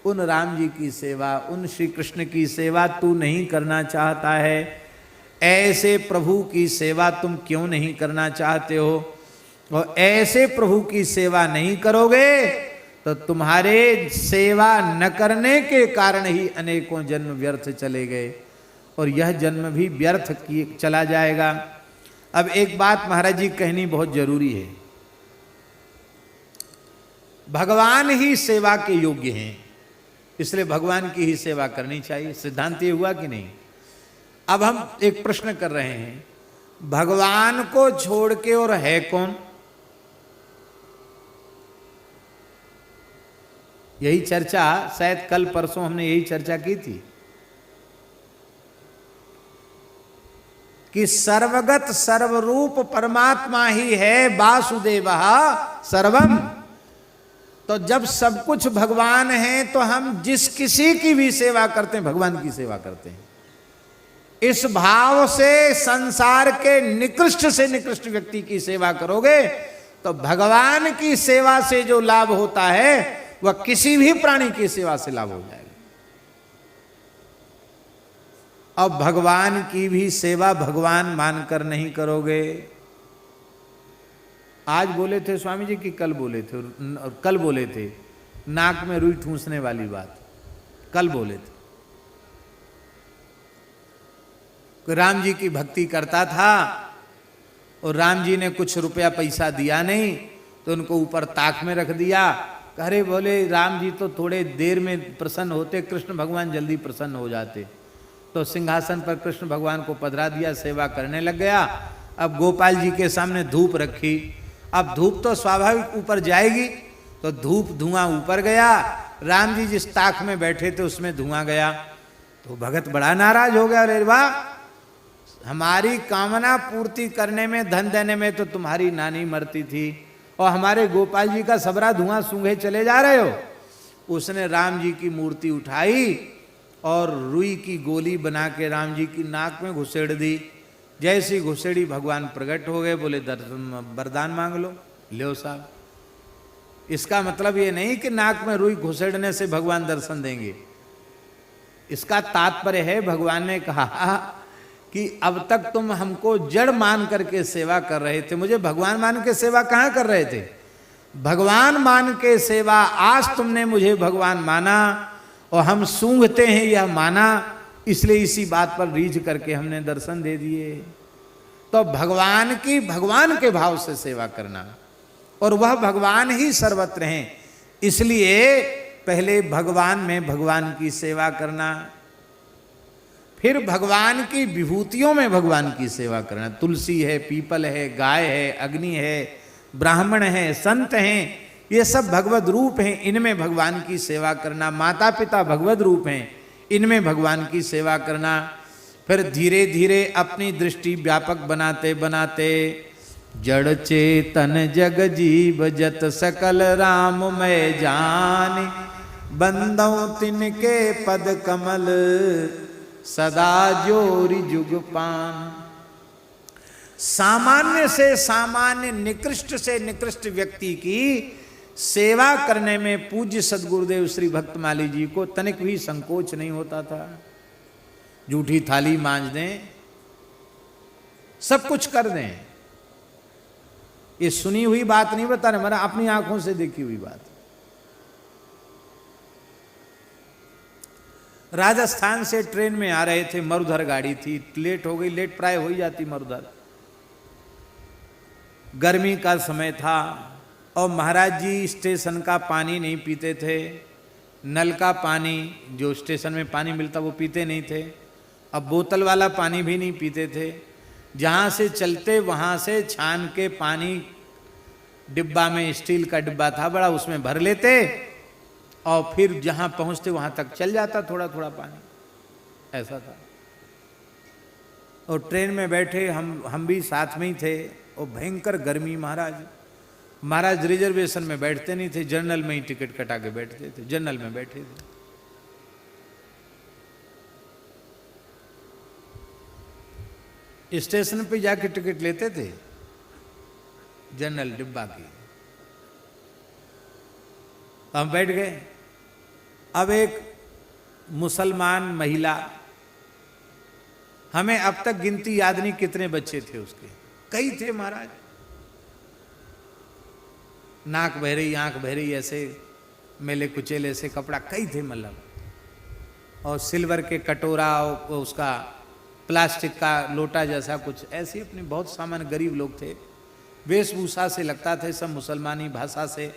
उन राम जी की सेवा, उन श्री कृष्ण की सेवा तू नहीं करना चाहता है। ऐसे प्रभु की सेवा तुम क्यों नहीं करना चाहते हो? और ऐसे प्रभु की सेवा नहीं करोगे तो तुम्हारे सेवा न करने के कारण ही अनेकों जन्म व्यर्थ चले गए, और यह जन्म भी व्यर्थ चला जाएगा। अब एक बात महाराज जी कहनी बहुत जरूरी है। भगवान ही सेवा के योग्य हैं, इसलिए भगवान की ही सेवा करनी चाहिए। सिद्धांत ये हुआ कि नहीं? अब हम एक प्रश्न कर रहे हैं, भगवान को छोड़ के और है कौन? यही चर्चा शायद कल परसों हमने यही चर्चा की थी कि सर्वगत सर्वरूप परमात्मा ही है, वासुदेवः सर्वम। तो जब सब कुछ भगवान है तो हम जिस किसी की भी सेवा करते हैं भगवान की सेवा करते हैं। इस भाव से संसार के निकृष्ट से निकृष्ट व्यक्ति की सेवा करोगे तो भगवान की सेवा से जो लाभ होता है वह किसी भी प्राणी की सेवा से लाभ हो जाएगा। अब भगवान की भी सेवा भगवान मानकर नहीं करोगे। आज बोले थे स्वामी जी कि कल बोले थे नाक में रुई ठूंसने वाली बात, कल बोले थे। राम जी की भक्ति करता था और राम जी ने कुछ रुपया पैसा दिया नहीं तो उनको ऊपर ताक में रख दिया। अरे बोले राम जी तो थोड़े देर में प्रसन्न होते, कृष्ण भगवान जल्दी प्रसन्न हो जाते। तो सिंहासन पर कृष्ण भगवान को पधरा दिया, सेवा करने लग गया। अब गोपाल जी के सामने धूप रखी, अब धूप तो स्वाभाविक ऊपर जाएगी, तो धूप धुआं ऊपर गया राम जी जिस ताक में बैठे थे उसमें धुआं गया तो भगत बड़ा नाराज हो गया। अरे वाह, हमारी कामना पूर्ति करने में, धन देने में तो तुम्हारी नानी मरती थी और हमारे गोपाल जी का सबरा धुआं सूंघे चले जा रहे हो। उसने राम जी की मूर्ति उठाई और रुई की गोली बना के राम जी की नाक में घुसेड़ दी। जैसी घुसेड़ी भगवान प्रकट हो गए, बोले दर्शन वरदान मांग लो, लो साहब। इसका मतलब ये नहीं कि नाक में रुई घुसेड़ने से भगवान दर्शन देंगे। इसका तात्पर्य है, भगवान ने कहा कि अब तक तुम हमको जड़ मान करके सेवा कर रहे थे, मुझे भगवान मान के सेवा कहाँ कर रहे थे? भगवान मान के सेवा, आज तुमने मुझे भगवान माना और हम सूंघते हैं यह माना, इसलिए इसी बात पर रीझ करके हमने दर्शन दे दिए। तो भगवान की भगवान के भाव से सेवा करना, और वह भगवान ही सर्वत्र हैं, इसलिए पहले भगवान में भगवान की सेवा करना, फिर भगवान की विभूतियों में भगवान की सेवा करना। तुलसी है, पीपल है, गाय है, अग्नि है, ब्राह्मण है, संत हैं, ये सब भगवत रूप हैं, इनमें भगवान की सेवा करना। माता पिता भगवत रूप हैं, इनमें भगवान की सेवा करना। फिर धीरे धीरे अपनी दृष्टि व्यापक बनाते बनाते जड़ चेतन जग जीव जत सकल राम मैं जान, बंदौ तिनके पद कमल सदा जोरी जुग पान। सामान्य से सामान्य, निकृष्ट से निकृष्ट व्यक्ति की सेवा करने में पूज्य सदगुरुदेव श्री भक्तमाली जी को तनिक भी संकोच नहीं होता था। जूठी थाली मांज दें, सब कुछ कर दें। ये सुनी हुई बात नहीं बता रहे, हमारा अपनी आंखों से देखी हुई बात। राजस्थान से ट्रेन में आ रहे थे, मरुधर गाड़ी थी, लेट हो गई, लेट प्राय हो ही जाती मरुधर। गर्मी का समय था और महाराज जी स्टेशन का पानी नहीं पीते थे। नल का पानी जो स्टेशन में पानी मिलता वो पीते नहीं थे, अब बोतल वाला पानी भी नहीं पीते थे। जहाँ से चलते वहाँ से छान के पानी डिब्बा में, स्टील का डिब्बा था बड़ा, उसमें भर लेते और फिर जहाँ पहुँचते वहाँ तक चल जाता थोड़ा थोड़ा पानी, ऐसा था। और ट्रेन में बैठे हम भी साथ में ही थे और भयंकर गर्मी। महाराज रिजर्वेशन में बैठते नहीं थे, जनरल में ही टिकट कटा के बैठते थे, जनरल में बैठे थे। स्टेशन पे जाके टिकट लेते थे जनरल डिब्बा की, तो हम बैठ गए। अब एक मुसलमान महिला, हमें अब तक गिनती याद नहीं कितने बच्चे थे उसके, कई थे महाराज। नाक बह रही, आंख बह रही, ऐसे मेले कुचेले से कपड़ा, कई थे मतलब। और सिल्वर के कटोरा, उसका प्लास्टिक का लोटा जैसा कुछ, ऐसे अपने बहुत सामान्य गरीब लोग थे। वेशभूषा से लगता थे सब मुसलमानी भाषा से।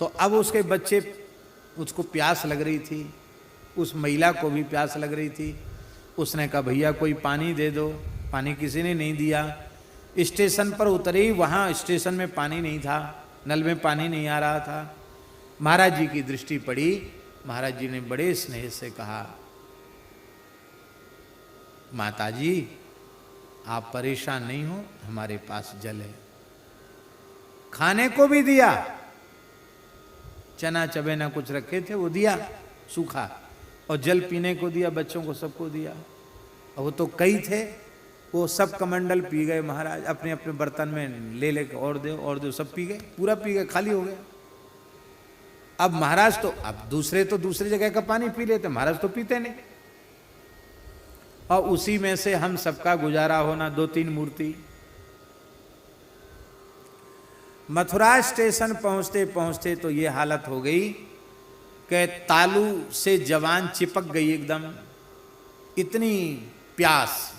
तो अब उसके बच्चे, उसको प्यास लग रही थी, उस महिला को भी प्यास लग रही थी। उसने कहा भैया कोई पानी दे दो, पानी किसी ने नहीं दिया। स्टेशन पर उतरे, वहाँ स्टेशन में पानी नहीं था, नल में पानी नहीं आ रहा था। महाराज जी की दृष्टि पड़ी, महाराज जी ने बड़े स्नेह से कहा माताजी आप परेशान नहीं हो, हमारे पास जल है। खाने को भी दिया, चना चबेना कुछ रखे थे वो दिया सूखा, और जल पीने को दिया, बच्चों को सबको दिया। और वो तो कई थे, वो सब कमंडल पी गए महाराज, अपने अपने बर्तन में ले लेके, और दो सब पी गए, पूरा पी गए, खाली हो गया। अब महाराज तो, अब दूसरे तो दूसरी जगह का पानी पी लेते, महाराज तो पीते नहीं। और उसी में से हम सबका गुजारा होना, 2-3 मूर्ति। मथुरा स्टेशन पहुंचते पहुंचते तो ये हालत हो गई कि तालू से जवान चिपक गई एकदम, इतनी प्यास।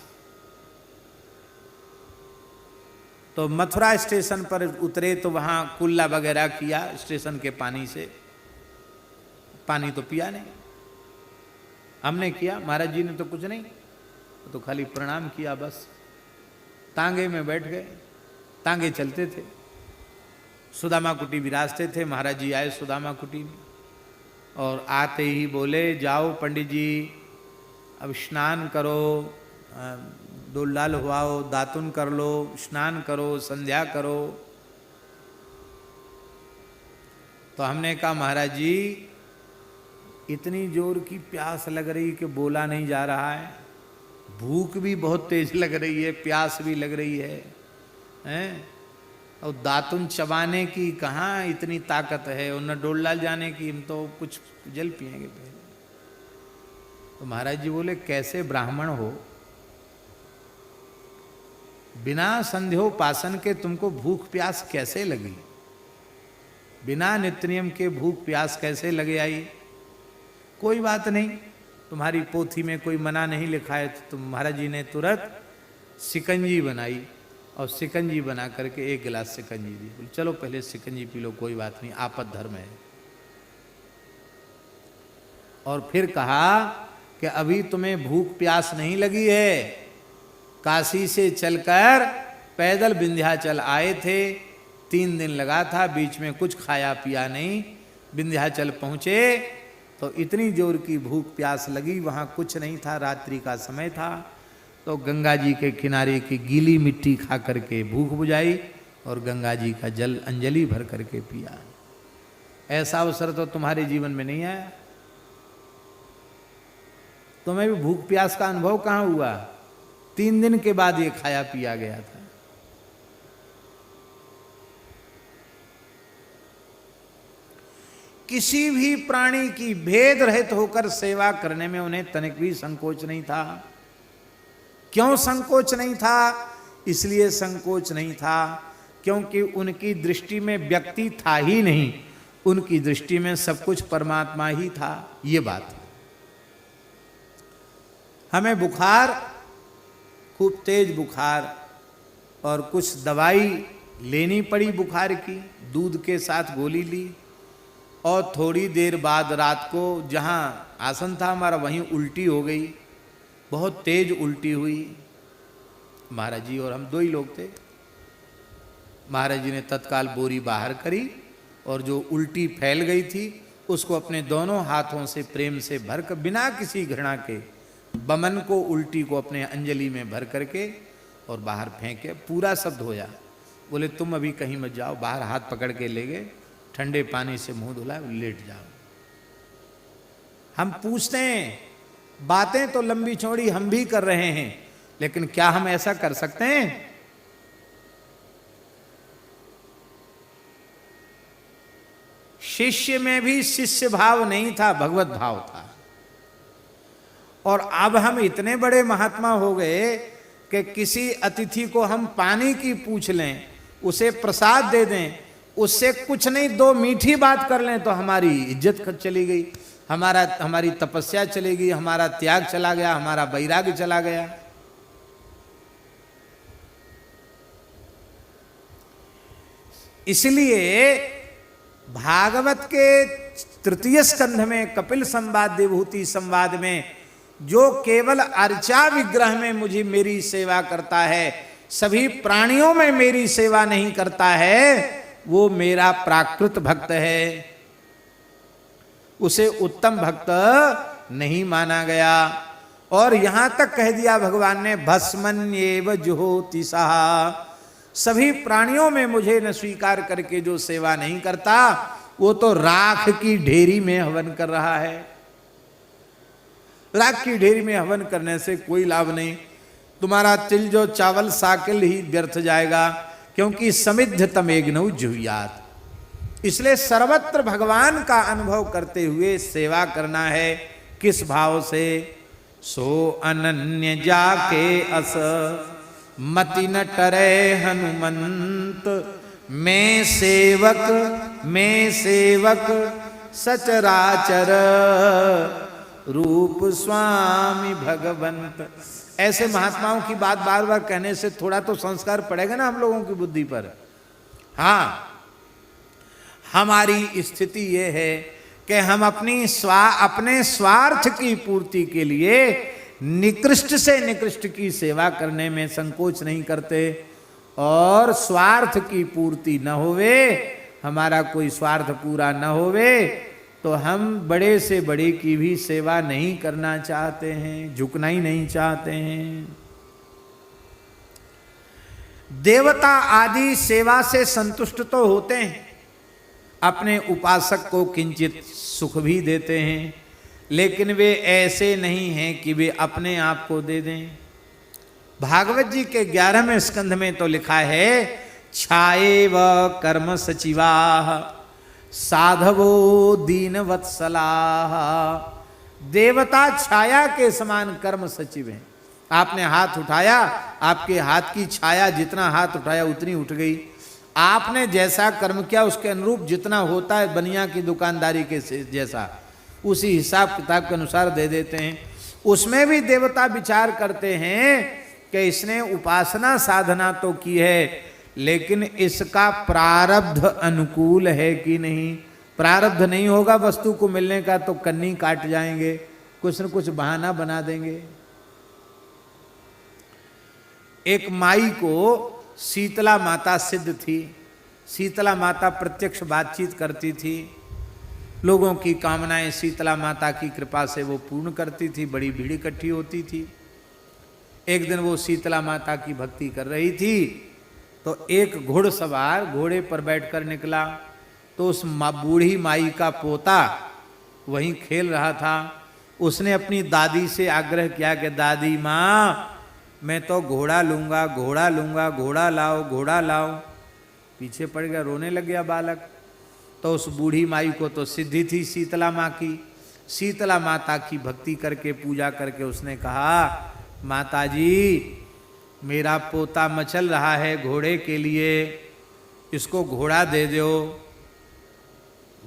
तो मथुरा स्टेशन पर उतरे तो वहां कुल्ला वगैरह किया स्टेशन के पानी से, पानी तो पिया नहीं, हमने किया, महाराज जी ने तो कुछ नहीं, तो खाली प्रणाम किया बस। तांगे में बैठ गए, तांगे चलते थे, सुदामा कुटी विराजते थे। महाराज जी आए सुदामा कुटी में और आते ही बोले, जाओ पंडित जी अब स्नान करो, डोल हुआओ, दातुन कर लो, स्नान करो, संध्या करो। तो हमने कहा महाराज जी इतनी जोर की प्यास लग रही कि बोला नहीं जा रहा है, भूख भी बहुत तेज लग रही है, प्यास भी लग रही है, हैं? और दातुन चबाने की कहाँ इतनी ताकत है, और न डोल जाने की, हम तो कुछ जल पिएंगे पहले। तो महाराज जी बोले, कैसे ब्राह्मण हो, बिना संध्योपासन के तुमको भूख प्यास कैसे लगी, बिना नित्य नियम के भूख प्यास कैसे लगे आई। कोई बात नहीं, तुम्हारी पोथी में कोई मना नहीं लिखा है। तो महाराज जी ने तुरंत शिकंजी बनाई और शिकंजी बना करके एक गिलास शिकंजी दी। बोले चलो पहले शिकंजी पी लो, कोई बात नहीं, आपद धर्म है। और फिर कहा कि अभी तुम्हें भूख प्यास नहीं लगी है, काशी से चलकर पैदल विंध्याचल आए थे, 3 दिन लगा था, बीच में कुछ खाया पिया नहीं, विंध्याचल पहुँचे तो इतनी जोर की भूख प्यास लगी, वहाँ कुछ नहीं था, रात्रि का समय था। तो गंगा जी के किनारे की गीली मिट्टी खा करके भूख बुझाई और गंगा जी का जल अंजलि भर करके पिया। ऐसा अवसर तो तुम्हारे जीवन में नहीं आया। तुम्हें भी भूख प्यास का अनुभव कहाँ हुआ? 3 दिन के बाद ये खाया पिया गया था। किसी भी प्राणी की भेद रहित होकर सेवा करने में उन्हें तनिक भी संकोच नहीं था। क्यों संकोच नहीं था? इसलिए संकोच नहीं था क्योंकि उनकी दृष्टि में व्यक्ति था ही नहीं, उनकी दृष्टि में सब कुछ परमात्मा ही था। ये बात है। हमें बुखार, खूब तेज बुखार, और कुछ दवाई लेनी पड़ी बुखार की, दूध के साथ गोली ली, और थोड़ी देर बाद रात को जहाँ आसन था हमारा वहीं उल्टी हो गई, बहुत तेज उल्टी हुई। महाराज जी और हम 2 ही लोग थे। महाराज जी ने तत्काल बोरी बाहर करी और जो उल्टी फैल गई थी उसको अपने दोनों हाथों से प्रेम से भरकर, बिना किसी घृणा के, बमन को, उल्टी को अपने अंजलि में भर करके और बाहर फेंके, पूरा शब्द होया। बोले तुम अभी कहीं मत जाओ, बाहर हाथ पकड़ के ले गए, ठंडे पानी से मुंह धुला, लेट जाओ। हम पूछते हैं, बातें तो लंबी चौड़ी हम भी कर रहे हैं, लेकिन क्या हम ऐसा कर सकते हैं? शिष्य में भी शिष्य भाव नहीं था, भगवत भाव था। और अब हम इतने बड़े महात्मा हो गए कि किसी अतिथि को हम पानी की पूछ लें, उसे प्रसाद दे दें, उससे कुछ नहीं 2 मीठी बात कर लें तो हमारी इज्जत चली गई, हमारी तपस्या चली गई, हमारा त्याग चला गया, हमारा वैराग्य चला गया। इसलिए भागवत के 3 स्कंध में कपिल संवाद, देवहूति संवाद में जो केवल अर्चा विग्रह में मुझे मेरी सेवा करता है, सभी प्राणियों में मेरी सेवा नहीं करता है, वो मेरा प्राकृत भक्त है, उसे उत्तम भक्त नहीं माना गया। और यहां तक कह दिया भगवान ने, भस्मन्येव जुहोति सहा, सभी प्राणियों में मुझे न स्वीकार करके जो सेवा नहीं करता, वो तो राख की ढेरी में हवन कर रहा है। राख की ढेरी में हवन करने से कोई लाभ नहीं, तुम्हारा तिल जो चावल साकिल ही व्यर्थ जाएगा, क्योंकि समिद्ध तमेग्नौ जुह्यात्। इसलिए सर्वत्र भगवान का अनुभव करते हुए सेवा करना है। किस भाव से? सो अनन्य जाके अस मति न टरे हनुमंत, मैं सेवक सचराचर रूप स्वामी भगवंत। ऐसे महात्माओं की बात बार बार कहने से थोड़ा तो संस्कार पड़ेगा ना हम लोगों की बुद्धि पर। हाँ, हमारी स्थिति ये है कि हम अपने स्वार्थ की पूर्ति के लिए निकृष्ट से निकृष्ट की सेवा करने में संकोच नहीं करते, और स्वार्थ की पूर्ति न होवे हमारा कोई स्वार्थ पूरा न होवे तो हम बड़े से बड़े की भी सेवा नहीं करना चाहते हैं, झुकना ही नहीं चाहते हैं। देवता आदि सेवा से संतुष्ट तो होते हैं, अपने उपासक को किंचित सुख भी देते हैं, लेकिन वे ऐसे नहीं हैं कि वे अपने आप को दे दें। भागवत जी के 11वें स्कंध में तो लिखा है, छाए व कर्म सचिवा साधवो दीन वत्सलाः। देवता छाया के समान कर्म सचिव हैं। आपने हाथ उठाया, आपके हाथ की छाया जितना हाथ उठाया उतनी उठ गई। आपने जैसा कर्म किया उसके अनुरूप जितना होता है बनिया की दुकानदारी के जैसा, उसी हिसाब किताब के अनुसार दे देते हैं। उसमें भी देवता विचार करते हैं कि इसने उपासना साधना तो की है, लेकिन इसका प्रारब्ध अनुकूल है कि नहीं। प्रारब्ध नहीं होगा वस्तु को मिलने का तो कन्नी काट जाएंगे, कुछ न कुछ बहाना बना देंगे। एक माई को शीतला माता सिद्ध थी। शीतला माता प्रत्यक्ष बातचीत करती थी, लोगों की कामनाएं शीतला माता की कृपा से वो पूर्ण करती थी, बड़ी भीड़ इकट्ठी होती थी। एक दिन वो शीतला माता की भक्ति कर रही थी तो एक घुड़सवार घोड़े पर बैठकर निकला, तो उस बूढ़ी माई का पोता वहीं खेल रहा था। उसने अपनी दादी से आग्रह किया कि दादी माँ, मैं तो घोड़ा लूँगा, घोड़ा लूँगा, घोड़ा लाओ, घोड़ा लाओ। पीछे पड़ गया, रोने लग गया बालक। तो उस बूढ़ी माई को तो सिद्धि थी शीतला माँ की। शीतला माता की भक्ति करके पूजा करके उसने कहा, माता जी मेरा पोता मचल रहा है घोड़े के लिए, इसको घोड़ा दे दो।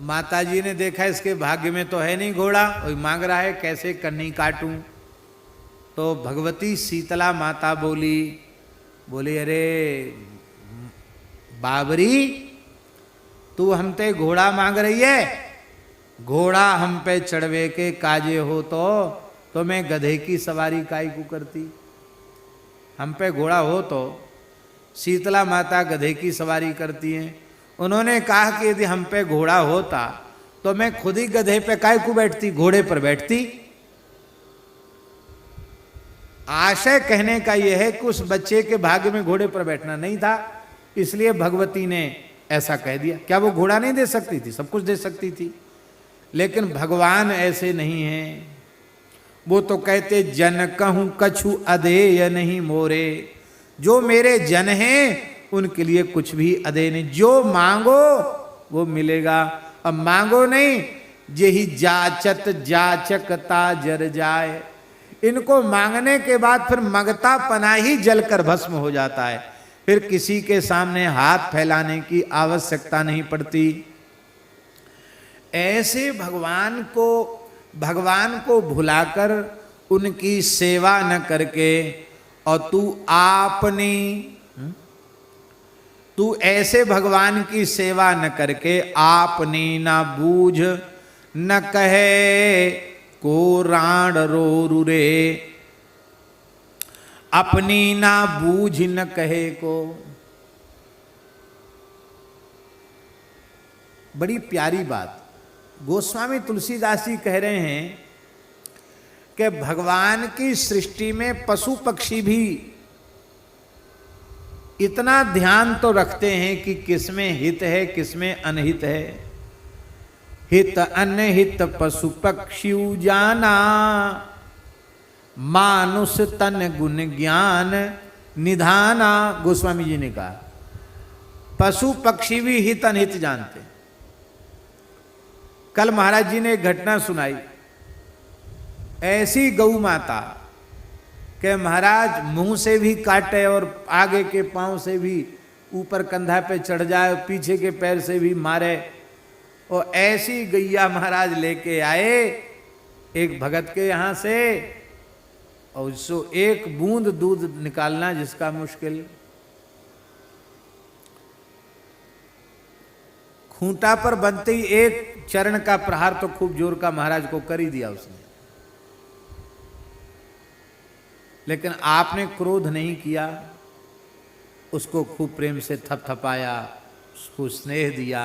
माता जी ने देखा इसके भाग्य में तो है नहीं घोड़ा, वही मांग रहा है, कैसे कन्नी काटूं। तो भगवती शीतला माता बोली अरे बाबरी, तू हम ते घोड़ा मांग रही है, घोड़ा हम पे चढ़वे के काजे हो तो मैं गधे की सवारी काई को करती। हम पे घोड़ा हो तो शीतला माता गधे की सवारी करती हैं। उन्होंने कहा कि यदि हम पे घोड़ा होता तो मैं खुद ही गधे पे काय को बैठती, घोड़े पर बैठती। आशय कहने का यह है कि उस बच्चे के भाग्य में घोड़े पर बैठना नहीं था, इसलिए भगवती ने ऐसा कह दिया। क्या वो घोड़ा नहीं दे सकती थी? सब कुछ दे सकती थी, लेकिन भगवान ऐसे नहीं हैं। वो तो कहते जन कहूं कछु अदेय नहीं मोरे, जो मेरे जन हैं उनके लिए कुछ भी अदेय नहीं, जो मांगो वो मिलेगा। अब मांगो नहीं, यही जाचत जाचकता जर जाए। इनको मांगने के बाद फिर मंगता पना ही जलकर भस्म हो जाता है, फिर किसी के सामने हाथ फैलाने की आवश्यकता नहीं पड़ती। ऐसे भगवान को भुलाकर उनकी सेवा न करके, और तू ऐसे भगवान की सेवा न करके आपनी ना बूझ न कहे को राण रो रे, अपनी ना बूझ न कहे को। बड़ी प्यारी बात गोस्वामी तुलसीदास जी कह रहे हैं कि भगवान की सृष्टि में पशु पक्षी भी इतना ध्यान तो रखते हैं कि किसमें हित है किसमें अनहित है। हित अनहित पशु पक्षी जाना, मानुष तन गुण ज्ञान निधाना। गोस्वामी जी ने कहा पशु पक्षी भी हित अनहित जानते हैं। कल महाराज जी ने एक घटना सुनाई, ऐसी गौ माता के महाराज मुंह से भी काटे और आगे के पांव से भी, ऊपर कंधा पे चढ़ जाए, पीछे के पैर से भी मारे। और ऐसी गैया महाराज लेके आए एक भगत के यहां से, और उसको एक बूंद दूध निकालना जिसका मुश्किल। खूंटा पर बनते ही एक चरण का प्रहार तो खूब जोर का महाराज को कर ही दिया उसने, लेकिन आपने क्रोध नहीं किया, उसको खूब प्रेम से थपथपाया, उसको स्नेह दिया,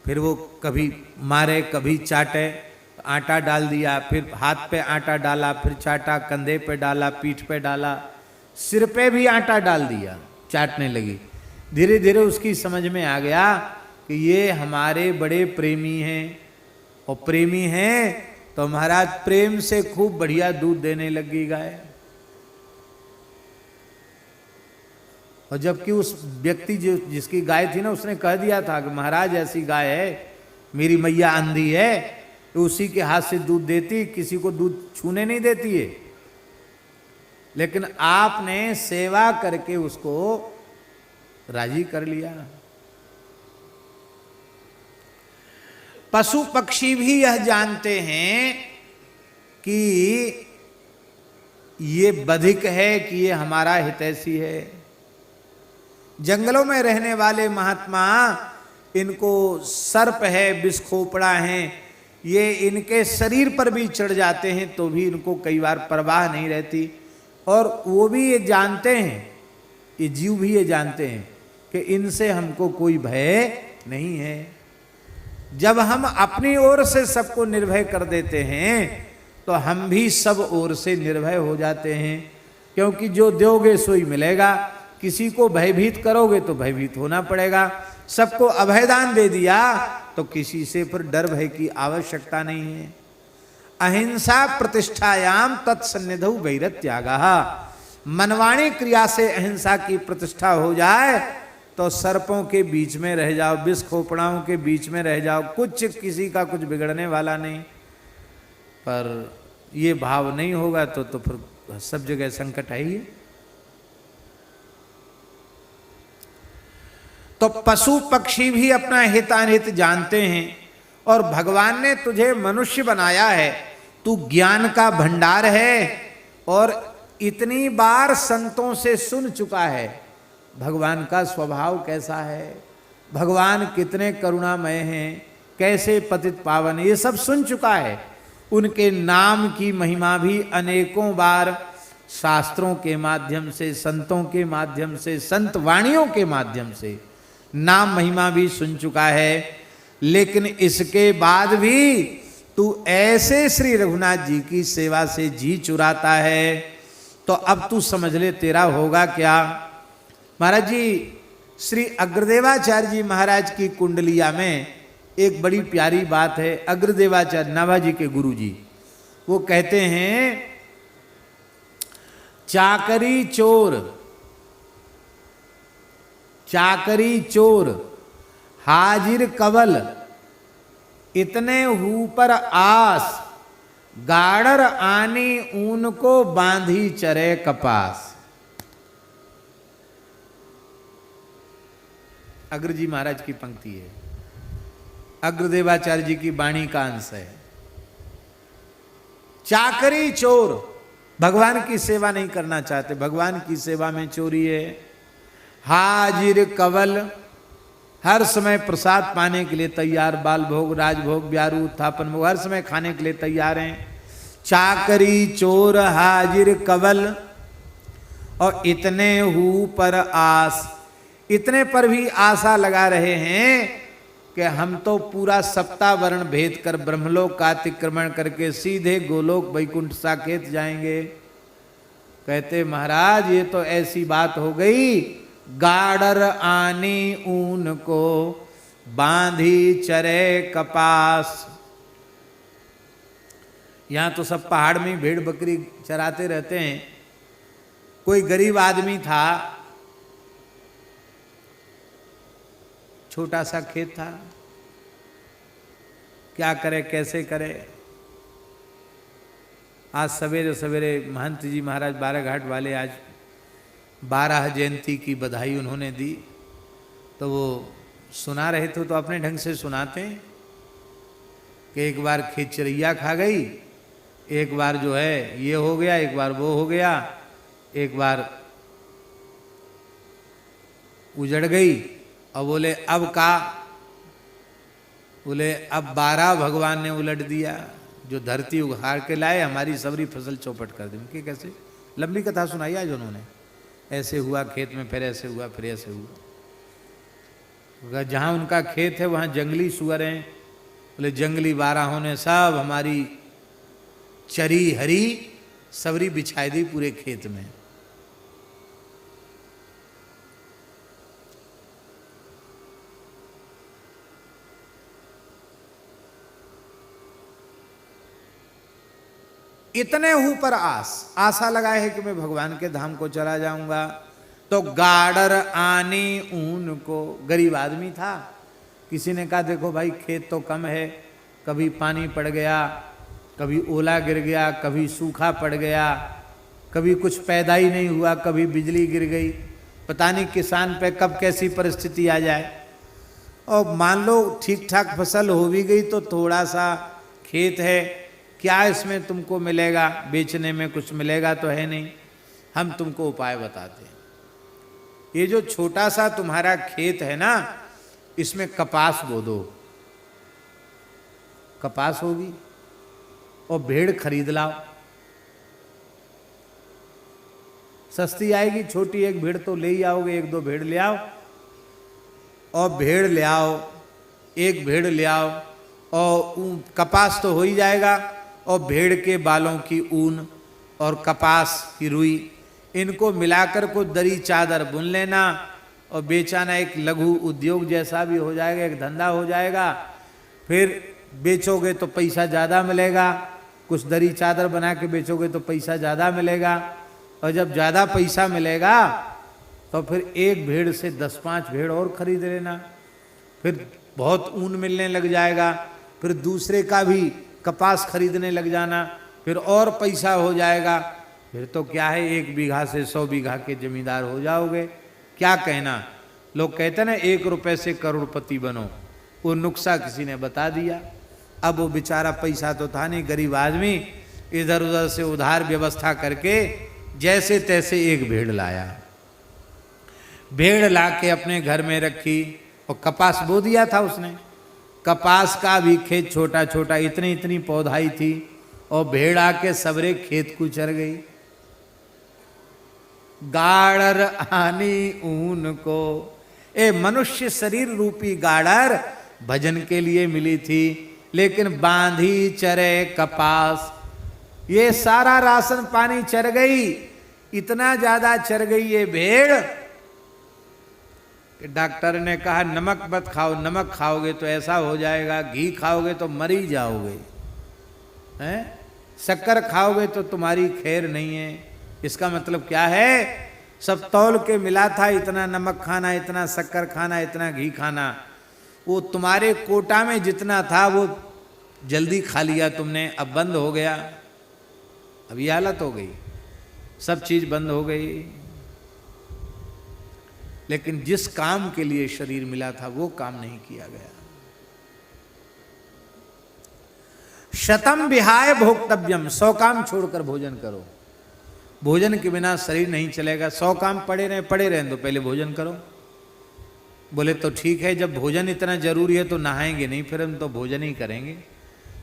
फिर वो कभी मारे कभी चाटे, आटा डाल दिया, फिर हाथ पे आटा डाला, फिर चाटा, कंधे पे डाला, पीठ पे डाला, सिर पे भी आटा डाल दिया, चाटने लगी। धीरे धीरे उसकी समझ में आ गया कि ये हमारे बड़े प्रेमी हैं, और प्रेमी हैं तो महाराज प्रेम से खूब बढ़िया दूध देने लगी गाय। और जबकि उस व्यक्ति जिसकी गाय थी ना, उसने कह दिया था कि महाराज ऐसी गाय है, मेरी मैया अंधी है, तो उसी के हाथ से दूध देती, किसी को दूध छूने नहीं देती है। लेकिन आपने सेवा करके उसको राजी कर लिया। पशु पक्षी भी यह जानते हैं कि ये बधिक है, कि ये हमारा हितैषी है। जंगलों में रहने वाले महात्मा, इनको सर्प है, विषखोपड़ा है, ये इनके शरीर पर भी चढ़ जाते हैं तो भी इनको कई बार परवाह नहीं रहती। और वो भी ये जानते हैं, ये जीव भी ये जानते हैं कि इनसे हमको कोई भय नहीं है। जब हम अपनी ओर से सबको निर्भय कर देते हैं तो हम भी सब ओर से निर्भय हो जाते हैं, क्योंकि जो दोगे सो ही मिलेगा। किसी को भयभीत करोगे तो भयभीत होना पड़ेगा। सबको अभयदान दे दिया तो किसी से फिर डर भय की आवश्यकता नहीं है। अहिंसा प्रतिष्ठायाम तत्सन्निधौ वैरत्यागः। मनवाणी क्रिया से अहिंसा की प्रतिष्ठा हो जाए तो सर्पों के बीच में रह जाओ, विष खोपड़ाओं के बीच में रह जाओ, कुछ किसी का कुछ बिगड़ने वाला नहीं। पर ये भाव नहीं होगा तो फिर सब जगह संकट है ही। तो पशु पक्षी भी अपना हित अनित जानते हैं, और भगवान ने तुझे मनुष्य बनाया है, तू ज्ञान का भंडार है, और इतनी बार संतों से सुन चुका है भगवान का स्वभाव कैसा है, भगवान कितने करुणामय हैं, कैसे पतित पावन, ये सब सुन चुका है। उनके नाम की महिमा भी अनेकों बार शास्त्रों के माध्यम से, संतों के माध्यम से, संत वाणियों के माध्यम से नाम महिमा भी सुन चुका है। लेकिन इसके बाद भी तू ऐसे श्री रघुनाथ जी की सेवा से जी चुराता है, तो अब तू समझ ले तेरा होगा क्या। महाराज जी, श्री अग्रदेवाचार्य जी महाराज की कुंडलिया में एक बड़ी प्यारी बात है। अग्रदेवाचार्य नाभाजी के गुरु जी, वो कहते हैं, चाकरी चोर, चाकरी चोर हाजिर कवल, इतने ऊपर आस, गाड़र आनी ऊन को बांधी चरे कपास। अग्र जी महाराज की पंक्ति है, अग्रदेवाचार्य जी की वाणी का अंश है। चाकरी चोर भगवान की सेवा नहीं करना चाहते, भगवान की सेवा में चोरी है। हाजिर कवल, हर समय प्रसाद पाने के लिए तैयार, बाल भोग, राजभोग, ब्यारू, उत्थापन भोग, हर समय खाने के लिए तैयार हैं। चाकरी चोर हाजिर कवल, और इतने हु पर आस, इतने पर भी आशा लगा रहे हैं कि हम तो पूरा सप्तावरण भेद कर ब्रह्मलोक का अतिक्रमण करके सीधे गोलोक वैकुंठ साकेत जाएंगे। कहते महाराज ये तो ऐसी बात हो गई, गाड़र आनी ऊन को बांधी चरे कपास। यहां तो सब पहाड़ में भेड़ बकरी चराते रहते हैं। कोई गरीब आदमी था, छोटा सा खेत था, क्या करे कैसे करे। आज सवेरे सवेरे महंत जी महाराज बाराघाट वाले आज 12 जयंती की बधाई उन्होंने दी, तो वो सुना रहे थे, तो अपने ढंग से सुनाते हैं कि एक बार खेत चिड़ैया खा गई, एक बार जो है ये हो गया, एक बार वो हो गया, एक बार उजड़ गई। और बोले अब का, बोले अब 12 भगवान ने उलट दिया, जो धरती उखाड़ के लाए हमारी सबरी फसल चौपट कर दी। कि कैसे, लंबी कथा सुनाई आज उन्होंने, ऐसे हुआ खेत में, फिर ऐसे हुआ, फिर ऐसे हुआ। जहाँ उनका खेत है वहाँ जंगली सुअर हैं। बोले जंगली बारहों ने सब हमारी चरी हरी सबरी बिछाई दी पूरे खेत में। इतने ऊपर आशा लगाए है कि मैं भगवान के धाम को चला जाऊंगा। तो गाडर आनी ऊन को, गरीब आदमी था, किसी ने कहा देखो भाई खेत तो कम है, कभी पानी पड़ गया, कभी ओला गिर गया, कभी सूखा पड़ गया, कभी कुछ पैदा ही नहीं हुआ, कभी बिजली गिर गई, पता नहीं किसान पे कब कैसी परिस्थिति आ जाए। और मान लो ठीक ठाक फसल हो भी गई तो थोड़ा सा खेत है, क्या इसमें तुमको मिलेगा, बेचने में कुछ मिलेगा तो है नहीं। हम तुमको उपाय बताते हैं। ये जो छोटा सा तुम्हारा खेत है ना, इसमें कपास बो दो, कपास होगी, और भेड़ खरीद लाओ, सस्ती आएगी, छोटी एक भेड़ तो ले ही आओगे, एक दो भेड़ ले आओ, और भेड़ ले आओ, एक भेड़ ले आओ, और कपास तो हो ही जाएगा, और भेड़ के बालों की ऊन और कपास की रुई, इनको मिलाकर को दरी चादर बुन लेना और बेचाना। एक लघु उद्योग जैसा भी हो जाएगा, एक धंधा हो जाएगा। फिर बेचोगे तो पैसा ज़्यादा मिलेगा, कुछ दरी चादर बना के बेचोगे तो पैसा ज़्यादा मिलेगा, और जब ज़्यादा पैसा मिलेगा तो फिर एक भेड़ से 10-5 भेड़ और खरीद लेना, फिर बहुत ऊन मिलने लग जाएगा, फिर दूसरे का भी कपास खरीदने लग जाना, फिर और पैसा हो जाएगा। फिर तो क्या है, 1 बीघा से 100 बीघा के जमींदार हो जाओगे। क्या कहना, लोग कहते ना 1 रुपए से करोड़पति बनो, वो नुक्सा किसी ने बता दिया। अब वो बेचारा पैसा तो था नहीं, गरीब आदमी इधर उधर से उधार व्यवस्था करके जैसे तैसे एक भेड़ लाया, भेड़ ला के अपने घर में रखी, और कपास बो दिया था उसने। कपास का भी खेत छोटा छोटा, इतनी इतनी पौधाई थी, और भेड़ आके सबरे खेत को चर गई। गाड़र आनी ऊन को, ए मनुष्य शरीर रूपी गाड़र भजन के लिए मिली थी, लेकिन बांधी चरे कपास, ये सारा राशन पानी चर गई, इतना ज्यादा चर गई ये भेड़ कि डॉक्टर ने कहा नमक मत खाओ, नमक खाओगे तो ऐसा हो जाएगा, घी खाओगे तो मर ही जाओगे, हैं, शक्कर खाओगे तो तुम्हारी खैर नहीं है। इसका मतलब क्या है, सब तौल के मिला था, इतना नमक खाना, इतना शक्कर खाना, इतना घी खाना, वो तुम्हारे कोटा में जितना था वो जल्दी खा लिया तुमने, अब बंद हो गया, अब ये हालत हो गई, सब चीज बंद हो गई। लेकिन जिस काम के लिए शरीर मिला था वो काम नहीं किया गया। शतम विहाय भोक्तव्यम, 100 काम छोड़कर भोजन करो। भोजन के बिना शरीर नहीं चलेगा। 100 काम पड़े रहे तो पहले भोजन करो। बोले तो ठीक है, जब भोजन इतना जरूरी है तो नहाएंगे नहीं, फिर हम तो भोजन ही करेंगे।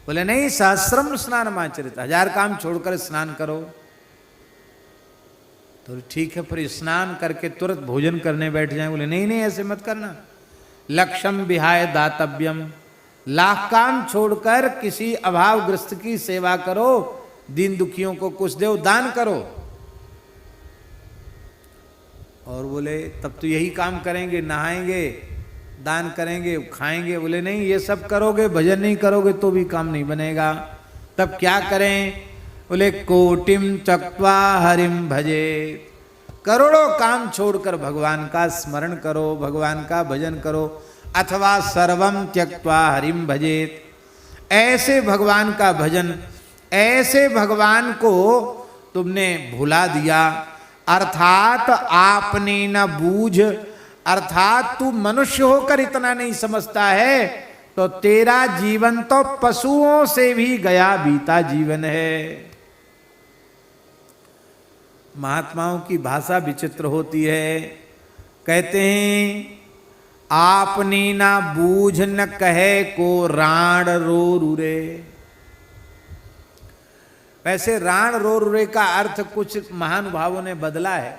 बोले नहीं, सहस्रम स्नान माचरित, 1000 काम छोड़कर स्नान करो। तो ठीक है, फिर स्नान करके तुरंत भोजन करने बैठ जाए। बोले नहीं नहीं, ऐसे मत करना। लक्ष्यम विहाय दातव्यम, लाख काम छोड़कर किसी अभावग्रस्त की सेवा करो, दीन दुखियों को कुछ दो, दान करो। और बोले तब तो यही काम करेंगे, नहाएंगे, दान करेंगे, खाएंगे। बोले नहीं, ये सब करोगे, भजन नहीं करोगे तो भी काम नहीं बनेगा। तब क्या करें? बोले कोटिम त्यक्त्वा हरिम भजे, करोड़ों काम छोड़कर भगवान का स्मरण करो, भगवान का भजन करो। अथवा सर्वम त्यक्त्वा हरिम भजेत, ऐसे भगवान का भजन, ऐसे भगवान को तुमने भुला दिया, अर्थात आपने न बूझ, अर्थात तू मनुष्य होकर इतना नहीं समझता है, तो तेरा जीवन तो पशुओं से भी गया बीता जीवन है। महात्माओं की भाषा विचित्र होती है। कहते हैं आपने ना बूझ न कहे को राण रो रुरे। वैसे राण रो रुरे का अर्थ कुछ महानुभावों ने बदला है।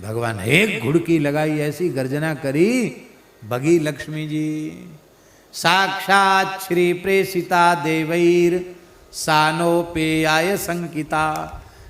भगवान एक घुड़की लगाई, ऐसी गर्जना करी, बगी लक्ष्मी जी। साक्षात श्री प्रेषिता देवैर सानोपेयाय संकिता।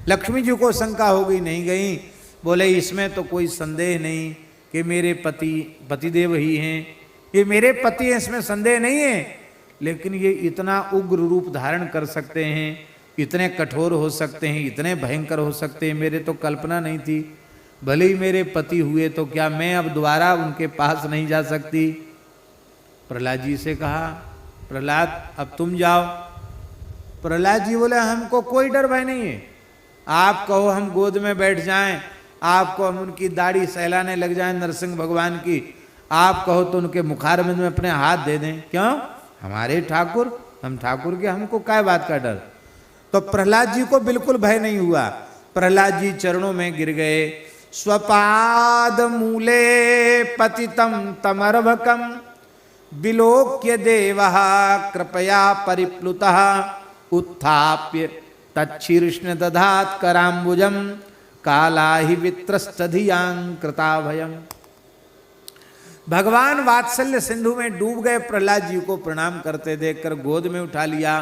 लक्ष्मी जी को शंका हो गई, नहीं गई। बोले इसमें तो कोई संदेह नहीं कि मेरे पतिदेव ही हैं, ये मेरे पति हैं, इसमें संदेह नहीं है। लेकिन ये इतना उग्र रूप धारण कर सकते हैं, इतने कठोर हो सकते हैं, इतने भयंकर हो सकते हैं, मेरे तो कल्पना नहीं थी। भले ही मेरे पति हुए तो क्या मैं अब दोबारा उनके पास नहीं जा सकती? प्रहलाद जी से कहा, प्रहलाद अब तुम जाओ। प्रहलाद जी बोले हमको कोई डर भय नहीं है, आप कहो हम गोद में बैठ जाएं, आपको हम उनकी दाढ़ी सहलाने लग जाएं नरसिंह भगवान की, आप कहो तो उनके मुखारबिंद में अपने हाथ दे दें। क्यों? हमारे ठाकुर, हम ठाकुर के, हमको काय बात का डर? तो प्रहलाद जी को बिल्कुल भय नहीं हुआ। प्रहलाद जी चरणों में गिर गए। स्वपाद मूले पतितम तमर्भकम विलोक्य देवः कृपया परिप्लुतः उत्थाप्य तच्छीर्ष्ण दधात कराम्बुजम कालाहि वित्रस्तधियां कृताभयम्। भगवान वात्सल्य सिंधु में डूब गए। प्रहलाद जी को प्रणाम करते देखकर गोद में उठा लिया,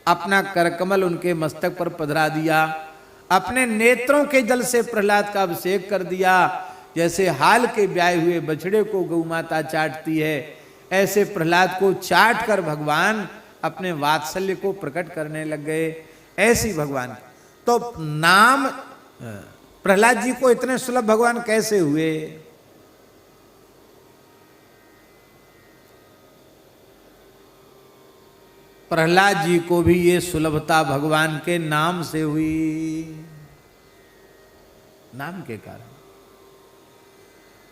अपना करकमल उनके मस्तक पर पधरा दिया, अपने नेत्रों के जल से प्रहलाद का अभिषेक कर दिया। जैसे हाल के ब्याए हुए बछड़े को गौ माता चाटती है, ऐसे प्रहलाद को चाट कर भगवान अपने वात्सल्य को प्रकट करने लग गए। ऐसी भगवान तो नाम प्रहलाद जी को इतने सुलभ भगवान कैसे हुए? प्रहलाद जी को भी ये सुलभता भगवान के नाम से हुई, नाम के कारण।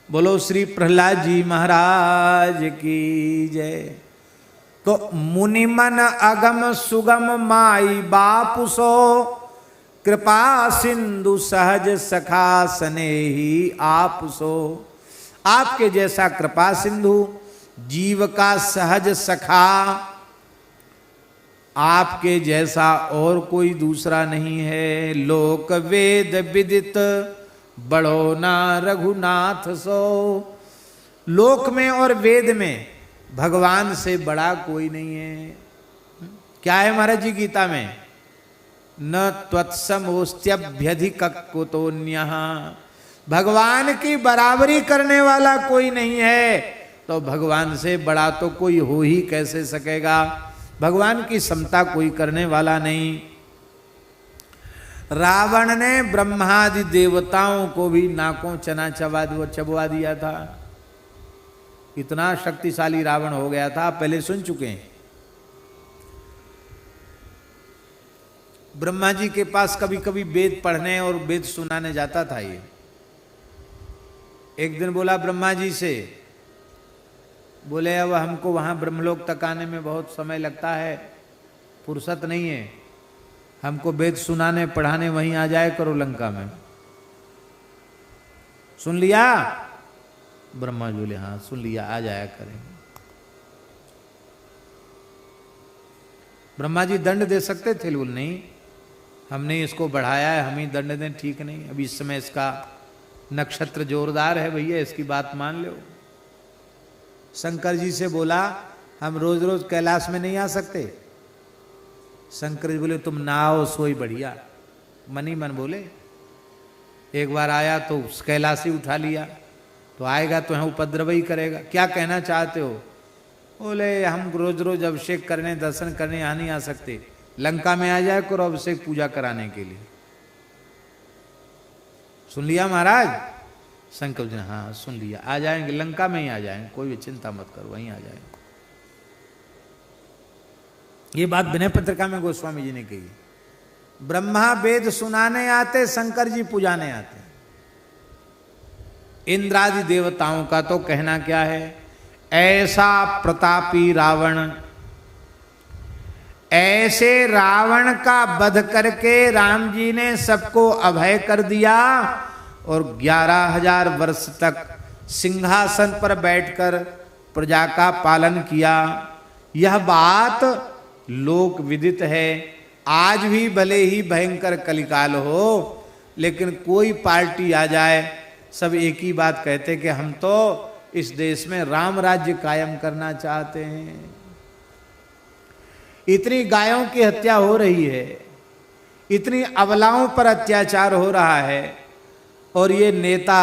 बोलो श्री प्रहलाद जी महाराज की जय। तो मुनि मन अगम सुगम माई बापुसो कृपा सिंधु सहज सखा स्नेही आपसो। आपके जैसा कृपा सिंधु, जीव का सहज सखा, आपके जैसा और कोई दूसरा नहीं है। लोक वेद विदित बड़ो ना रघुनाथ सो। लोक में और वेद में भगवान से बड़ा कोई नहीं है। क्या है महाराज जी गीता में? न त्वत्समोस्त्यभ्यधिक कुतोन्यः। भगवान की बराबरी करने वाला कोई नहीं है, तो भगवान से बड़ा तो कोई हो ही कैसे सकेगा? भगवान की समता कोई करने वाला नहीं। रावण ने ब्रह्मादि देवताओं को भी नाकों चना चबवा दिया था। इतना शक्तिशाली रावण हो गया था, पहले सुन चुके हैं। ब्रह्मा जी के पास कभी कभी वेद पढ़ने और वेद सुनाने जाता था ये। एक दिन बोला ब्रह्मा जी से, बोले अब हमको वहां ब्रह्मलोक तक आने में बहुत समय लगता है, फुर्सत नहीं है, हमको वेद सुनाने पढ़ाने वहीं आ जाए करो लंका में। सुन लिया? ब्रह्मा जी बोले हाँ सुन लिया, आ जाया करेंगे। ब्रह्मा जी दंड दे सकते थे, बोल नहीं, हमने इसको बढ़ाया है, हम ही दंड दें, ठीक नहीं। अभी इस समय इसका नक्षत्र जोरदार है भैया, इसकी बात मान लो। शंकर जी से बोला हम रोज रोज कैलाश में नहीं आ सकते। शंकर जी बोले तुम ना आओ सोई बढ़िया। मन ही मन बोले। एक बार आया तो कैलाश ही उठा लिया, तो आएगा तो यहाँ उपद्रव ही करेगा। क्या कहना चाहते हो? बोले हम रोज रोज अभिषेक करने दर्शन करने यहाँ नहीं आ सकते, लंका में आ जाए करो अभिषेक पूजा कराने के लिए। सुन लिया महाराज? शंकर जी हाँ सुन लिया, आ जाएंगे, लंका में ही आ जाएंगे, कोई भी चिंता मत करो, वहीं आ जाएंगे। ये बात विनय पत्रिका में गोस्वामी जी ने कही। ब्रह्मा वेद सुनाने आते, शंकर जी पुजाने आते। इंद्रादि देवताओं का तो कहना क्या है। ऐसा प्रतापी रावण, ऐसे रावण का वध करके राम जी ने सबको अभय कर दिया और 11,000 वर्ष तक सिंहासन पर बैठकर प्रजा का पालन किया। यह बात लोक विदित है। आज भी भले ही भयंकर कलिकाल हो, लेकिन कोई पार्टी आ जाए सब एक ही बात कहते कि हम तो इस देश में राम राज्य कायम करना चाहते हैं। इतनी गायों की हत्या हो रही है, इतनी अबलाओं पर अत्याचार हो रहा है, और ये नेता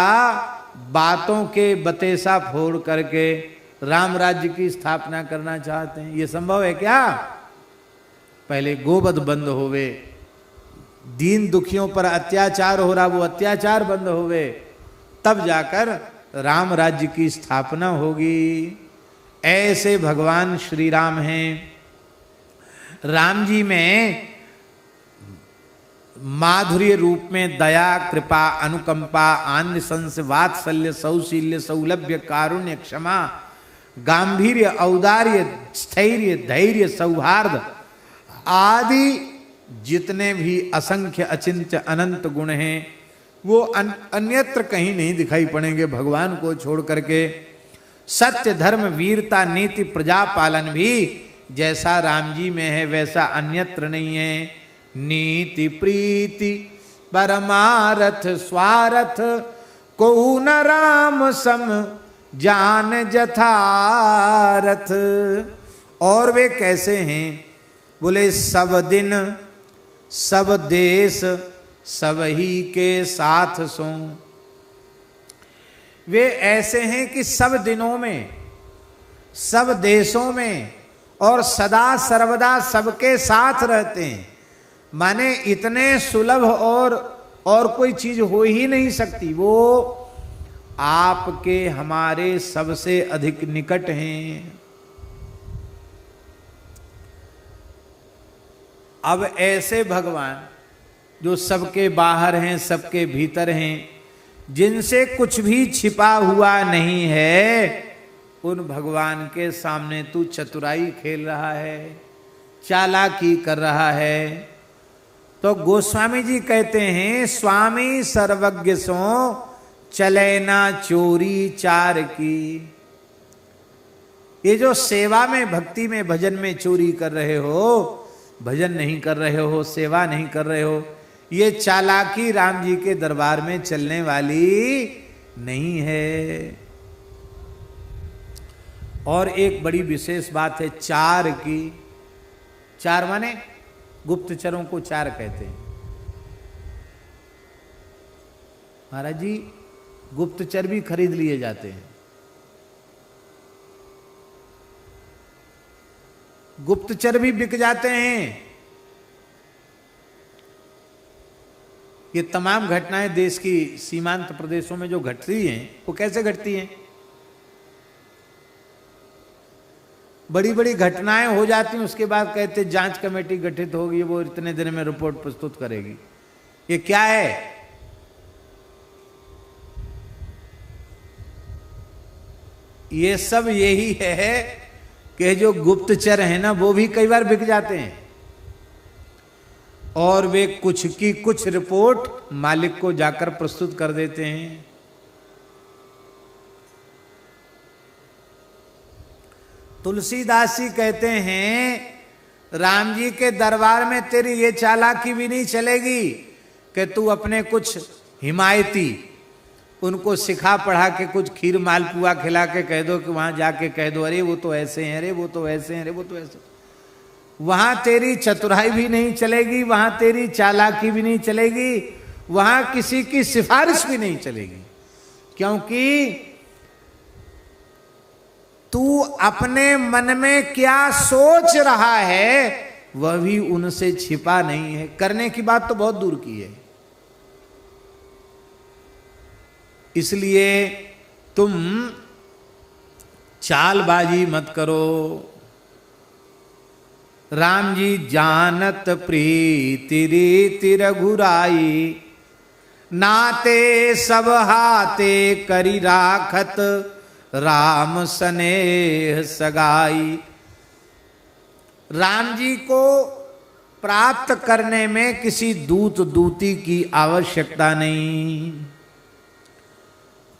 बातों के बतेसा फोड़ करके राम राज्य की स्थापना करना चाहते हैं। ये संभव है क्या? पहले गोवध बंद होवे, दीन दुखियों पर अत्याचार हो रहा वो अत्याचार बंद होवे, तब जाकर राम राज्य की स्थापना होगी। ऐसे भगवान श्री राम हैं। राम जी में माधुर्य रूप में दया, कृपा, अनुकंपा, आन्निशंस, वात्सल्य, सौशील्य, सौलभ्य, कारुण्य, क्षमा, गांभीर्य, औदार्य, स्थैर्य, धैर्य, सौहार्द आदि जितने भी असंख्य अचिंत्य अनंत गुण हैं वो अन्यत्र कहीं नहीं दिखाई पड़ेंगे भगवान को छोड़ करके। सत्य, धर्म, वीरता, नीति, प्रजा पालन भी जैसा राम जी में है वैसा अन्यत्र नहीं है। नीति, प्रीति, परमारथ, स्वारथ को न राम सम जान जथारथ। और वे कैसे हैं? बोले सब दिन सब देश सब ही के साथ सो। वे ऐसे हैं कि सब दिनों में, सब देशों में और सदा सर्वदा सबके साथ रहते हैं। माने इतने सुलभ और कोई चीज हो ही नहीं सकती। वो आपके हमारे सबसे अधिक निकट हैं। अब ऐसे भगवान जो सबके बाहर हैं, सबके भीतर हैं, जिनसे कुछ भी छिपा हुआ नहीं है, उन भगवान के सामने तू चतुराई खेल रहा है, चालाकी कर रहा है। तो गोस्वामी जी कहते हैं, स्वामी सर्वज्ञ सो चले ना चोरी चार की। ये जो सेवा में, भक्ति में, भजन में चोरी कर रहे हो, भजन नहीं कर रहे हो, सेवा नहीं कर रहे हो, ये चालाकी राम जी के दरबार में चलने वाली नहीं है। और एक बड़ी विशेष बात है चार की। चार माने गुप्तचरों को चार कहते हैं। महाराज जी, गुप्तचर भी खरीद लिए जाते हैं। गुप्तचर भी बिक जाते हैं। ये तमाम घटनाएं देश की सीमांत प्रदेशों में जो घटती हैं, वो कैसे घटती हैं? बड़ी बड़ी घटनाएं हो जाती हैं, उसके बाद कहते जांच कमेटी गठित होगी, वो इतने दिन में रिपोर्ट प्रस्तुत करेगी। ये क्या है? ये सब यही है कि जो गुप्तचर है ना, वो भी कई बार बिक जाते हैं और वे कुछ की कुछ रिपोर्ट मालिक को जाकर प्रस्तुत कर देते हैं। तुलसीदास जी कहते हैं, राम जी के दरबार में तेरी ये चालाकी भी नहीं चलेगी कि तू अपने कुछ हिमायती उनको सिखा पढ़ा के कुछ खीर मालपुआ खिला के कह दो कि वहां जाके कह दो, अरे वो तो ऐसे हैं, अरे वो तो ऐसे हैं, अरे वो तो ऐसे। वहां तेरी चतुराई भी नहीं चलेगी, वहां तेरी चालाकी भी नहीं चलेगी, वहां किसी की सिफारिश भी नहीं चलेगी, क्योंकि तू अपने मन में क्या सोच रहा है वह भी उनसे छिपा नहीं है। करने की बात तो बहुत दूर की है। इसलिए तुम चालबाजी मत करो। राम जी जानत प्रीति रीति रघुराई, नाते सब हाथे करी राखत राम स्नेह सगाई। राम जी को प्राप्त करने में किसी दूत दूती की आवश्यकता नहीं,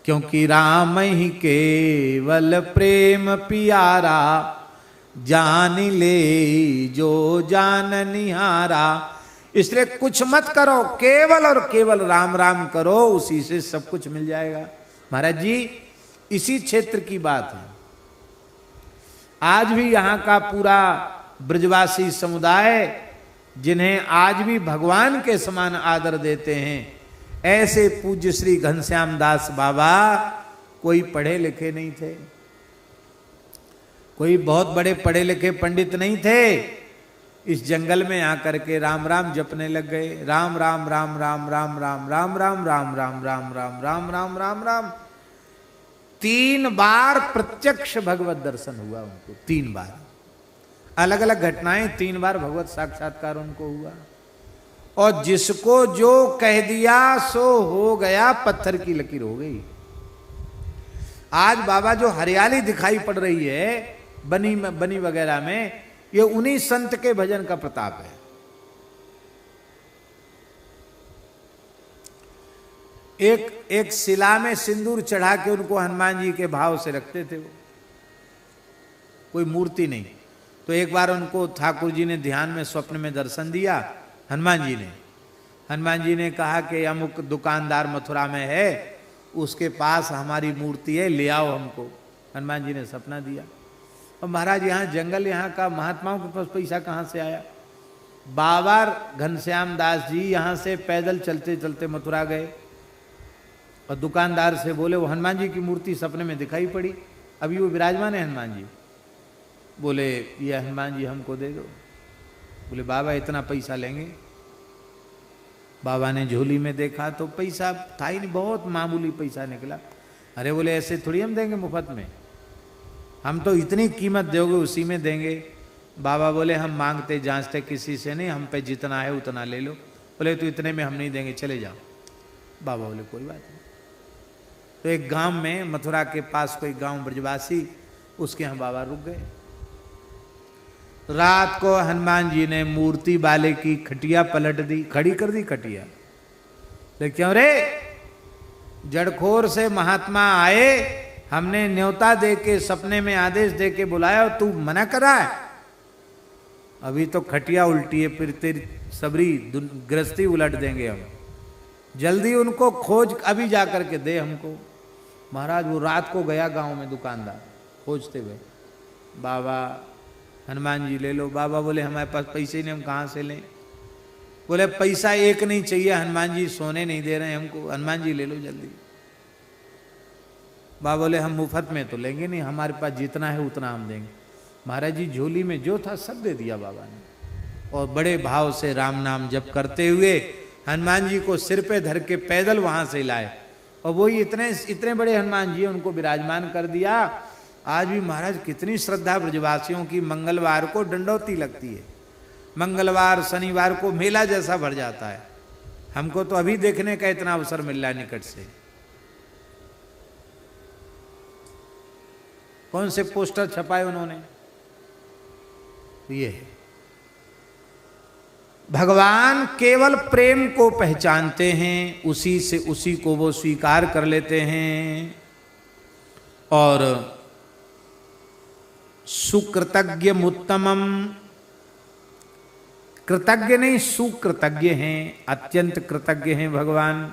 क्योंकि राम ही केवल प्रेम पियारा, जान ले जो जान निहारा। इसलिए कुछ मत करो, केवल और केवल राम राम करो, उसी से सब कुछ मिल जाएगा। महाराज जी इसी क्षेत्र की बात है। आज भी यहाँ का पूरा ब्रजवासी समुदाय जिन्हें आज भी भगवान के समान आदर देते हैं, ऐसे पूज्य श्री घनश्याम दास बाबा कोई पढ़े लिखे नहीं थे, कोई बहुत बड़े पढ़े लिखे पंडित नहीं थे। इस जंगल में आकर के राम राम जपने लग गए। राम राम राम राम राम राम राम राम राम राम राम राम राम राम राम राम। 3 बार प्रत्यक्ष भगवत दर्शन हुआ उनको, 3 बार अलग अलग घटनाएं, 3 बार भगवत साक्षात्कार उनको हुआ। और जिसको जो कह दिया सो हो गया, पत्थर की लकीर हो गई। आज बाबा जो हरियाली दिखाई पड़ रही है बनी वगैरह में, ये उन्हीं संत के भजन का प्रताप है। एक शिला में सिंदूर चढ़ा के उनको हनुमान जी के भाव से रखते थे वो, कोई मूर्ति नहीं। तो एक बार उनको ठाकुर जी ने ध्यान में स्वप्न में दर्शन दिया हनुमान जी ने कहा कि अमुक दुकानदार मथुरा में है, उसके पास हमारी मूर्ति है, ले आओ हमको। हनुमान जी ने सपना दिया। और महाराज यहाँ जंगल, यहाँ का महात्माओं के पास पैसा कहाँ से आया? बाबा घनश्याम दास जी यहाँ से पैदल चलते चलते मथुरा गए और दुकानदार से बोले, वो हनुमान जी की मूर्ति सपने में दिखाई पड़ी, अभी वो विराजमान है हनुमान जी। बोले ये हनुमान जी हमको दे दो। बोले बाबा इतना पैसा लेंगे? बाबा ने झोली में देखा तो पैसा था ही नहीं, बहुत मामूली पैसा निकला। अरे बोले ऐसे थोड़ी हम देंगे मुफ्त में, हम तो इतनी कीमत दोगे उसी में देंगे। बाबा बोले हम मांगते जांचते किसी से नहीं, हम पे जितना है उतना ले लो। बोले तो इतने में हम नहीं देंगे, चले जाओ। बाबा बोले कोई बात नहीं। तो एक गांव में, मथुरा के पास कोई गांव ब्रजवासी, उसके यहाँ बाबा रुक गए। रात को हनुमान जी ने मूर्ति वाले की खटिया पलट दी, खड़ी कर दी खटिया। तो क्यों रे, जड़खोर से महात्मा आए, हमने न्योता दे के सपने में आदेश दे के बुलाया और तू मना करा है? अभी तो खटिया उल्टी है, फिर तेरी सबरी गृहस्थी उलट देंगे हम। जल्दी उनको खोज, अभी जा करके दे हमको। महाराज वो रात को गया गांव में दुकानदार खोजते हुए, बाबा हनुमान जी ले लो। बाबा बोले हमारे पास पैसे नहीं, हम कहाँ से लें? बोले पैसा एक नहीं चाहिए, हनुमान जी सोने नहीं दे रहे हैं हमको, हनुमान जी ले लो जल्दी। बाबा बोले हम मुफ्त में तो लेंगे नहीं, हमारे पास जितना है उतना हम देंगे। महाराज जी झोली में जो था सब दे दिया बाबा ने, और बड़े भाव से राम नाम जप करते हुए हनुमान जी को सिर पे धर के पैदल वहां से लाए। और वही इतने बड़े हनुमान जी उनको विराजमान कर दिया। आज भी महाराज कितनी श्रद्धा ब्रजवासियों की, मंगलवार को डंडौती लगती है, मंगलवार शनिवार को मेला जैसा भर जाता है। हमको तो अभी देखने का इतना अवसर मिल रहा है निकट से। कौन से पोस्टर छपाए उन्होंने? ये भगवान केवल प्रेम को पहचानते हैं, उसी से उसी को वो स्वीकार कर लेते हैं। और सुकृतज्ञ मुत्तमम, कृतज्ञ नहीं सुकृतज्ञ हैं, अत्यंत कृतज्ञ हैं भगवान।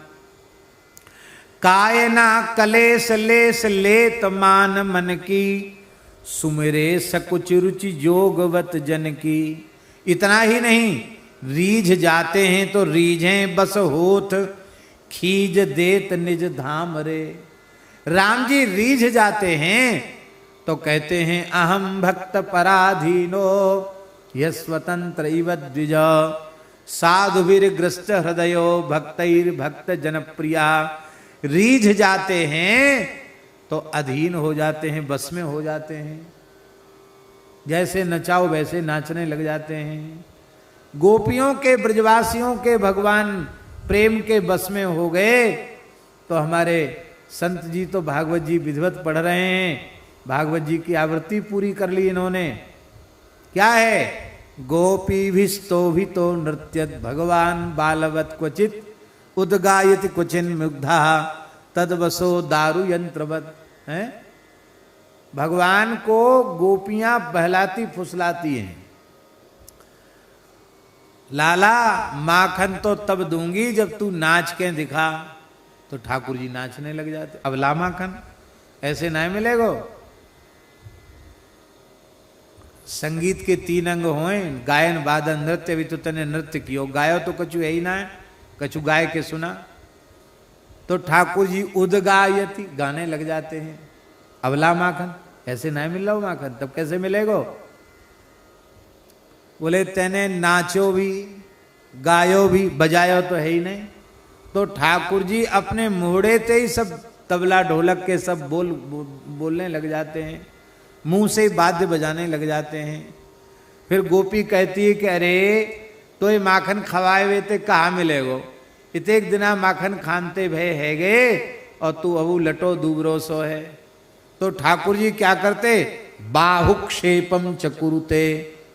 कायना कलेश लेस लेत मान मन की, सुमिरे सकुच रुचि जोगवत जन की। इतना ही नहीं, रीझ जाते हैं तो रीझें बस होत, खीज देत निज धाम रे। राम जी रीझ जाते हैं तो कहते हैं अहम भक्त पराधीनो यस्वतंत्र इव द्विज, साधुभिर्ग्रस्त हृदयो भक्तैर भक्त जनप्रिया। रीझ जाते हैं तो अधीन हो जाते हैं, बस में हो जाते हैं, जैसे नचाओ वैसे नाचने लग जाते हैं। गोपियों के, ब्रजवासियों के भगवान प्रेम के बस में हो गए तो हमारे संत जी तो भागवत जी विधिवत पढ़ रहे हैं, भागवत जी की आवृत्ति पूरी कर ली इन्होंने। क्या है? गोपी भिस्तो नृत्य भगवान बालवत क्वचित, उद्गायति क्वचिन मुग्धा तदवसो दारु यंत्रवत। है भगवान को गोपियां बहलाती फुसलाती हैं, लाला माखन तो तब दूंगी जब तू नाच के दिखा। तो ठाकुर जी नाचने लग जाते। अब ला माखन, ऐसे ना मिलेगो। संगीत के 3 अंग होए, गायन वादन नृत्य। भी तो तने नृत्य कियो, गायो तो कछु है ही ना है, कछु गाय के सुना। तो ठाकुर जी उदगायति, गाने लग जाते हैं। अब ला माखन, ऐसे ना मिल रहा माखन, तब कैसे मिलेगो? बोले तेने नाचो भी, गायो भी, बजायो तो है ही नहीं। तो ठाकुर जी अपने मोड़े ते ही सब तबला ढोलक के सब बोलने लग जाते हैं, मुंह से वाद्य बजाने लग जाते हैं। फिर गोपी कहती है कि अरे तो ये माखन खवाए हुए थे कहाँ मिलेगो? इतेक दिना माखन खानते भय है गे और तू अबू लटो दूबरो सो है। तो ठाकुर जी क्या करते? बाहुक्षेपम चकुरुते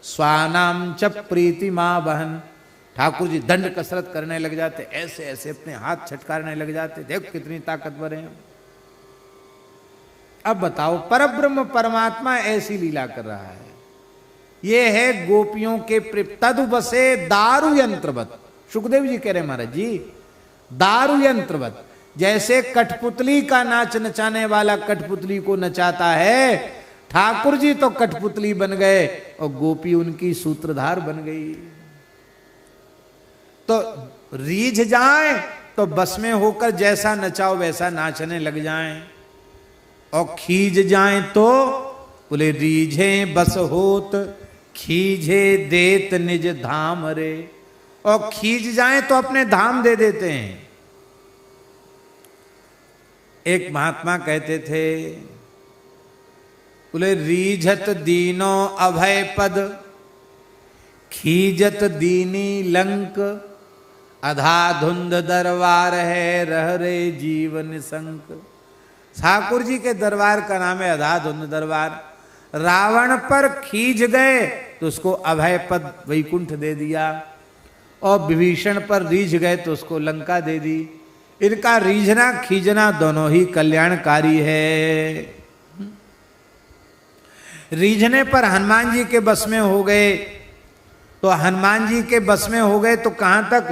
स्वानाम च प्रीति माँ बहन। ठाकुर जी दंड कसरत करने लग जाते, ऐसे ऐसे अपने हाथ छटकारने लग जाते। देख कितनी ताकतवर है। अब बताओ, परब्रह्म परमात्मा ऐसी लीला कर रहा है। ये है गोपियों के तदु बसे दारु यंत्रवत। सुखदेव जी कह रहे महाराज जी, दारु यंत्रवत। जैसे कठपुतली का नाच नचाने वाला कठपुतली को नचाता है, ठाकुर जी तो कठपुतली बन गए और गोपी उनकी सूत्रधार बन गई। तो रीझ जाए तो बस में होकर जैसा नचाओ वैसा नाचने लग जाएं, और खींच जाएं तो बोले रीझे बस होत खींचे देत निज धाम रे। और खींच जाएं तो अपने धाम दे देते हैं। एक महात्मा कहते थे, बोले रीझत दीनो अभय पद खीजत दीनी लंक अधा धुंध दरबार है रह रे जीवन संक। ठाकुर जी के दरबार का नाम है अधा धुंध दरबार। रावण पर खींच गए तो उसको अभय पद वैकुंठ दे दिया, और विभीषण पर रीझ गए तो उसको लंका दे दी। इनका रीझना खींचना दोनों ही कल्याणकारी है। रीझने पर हनुमान जी के बस में हो गए, तो हनुमान जी के बस में हो गए तो कहां तक?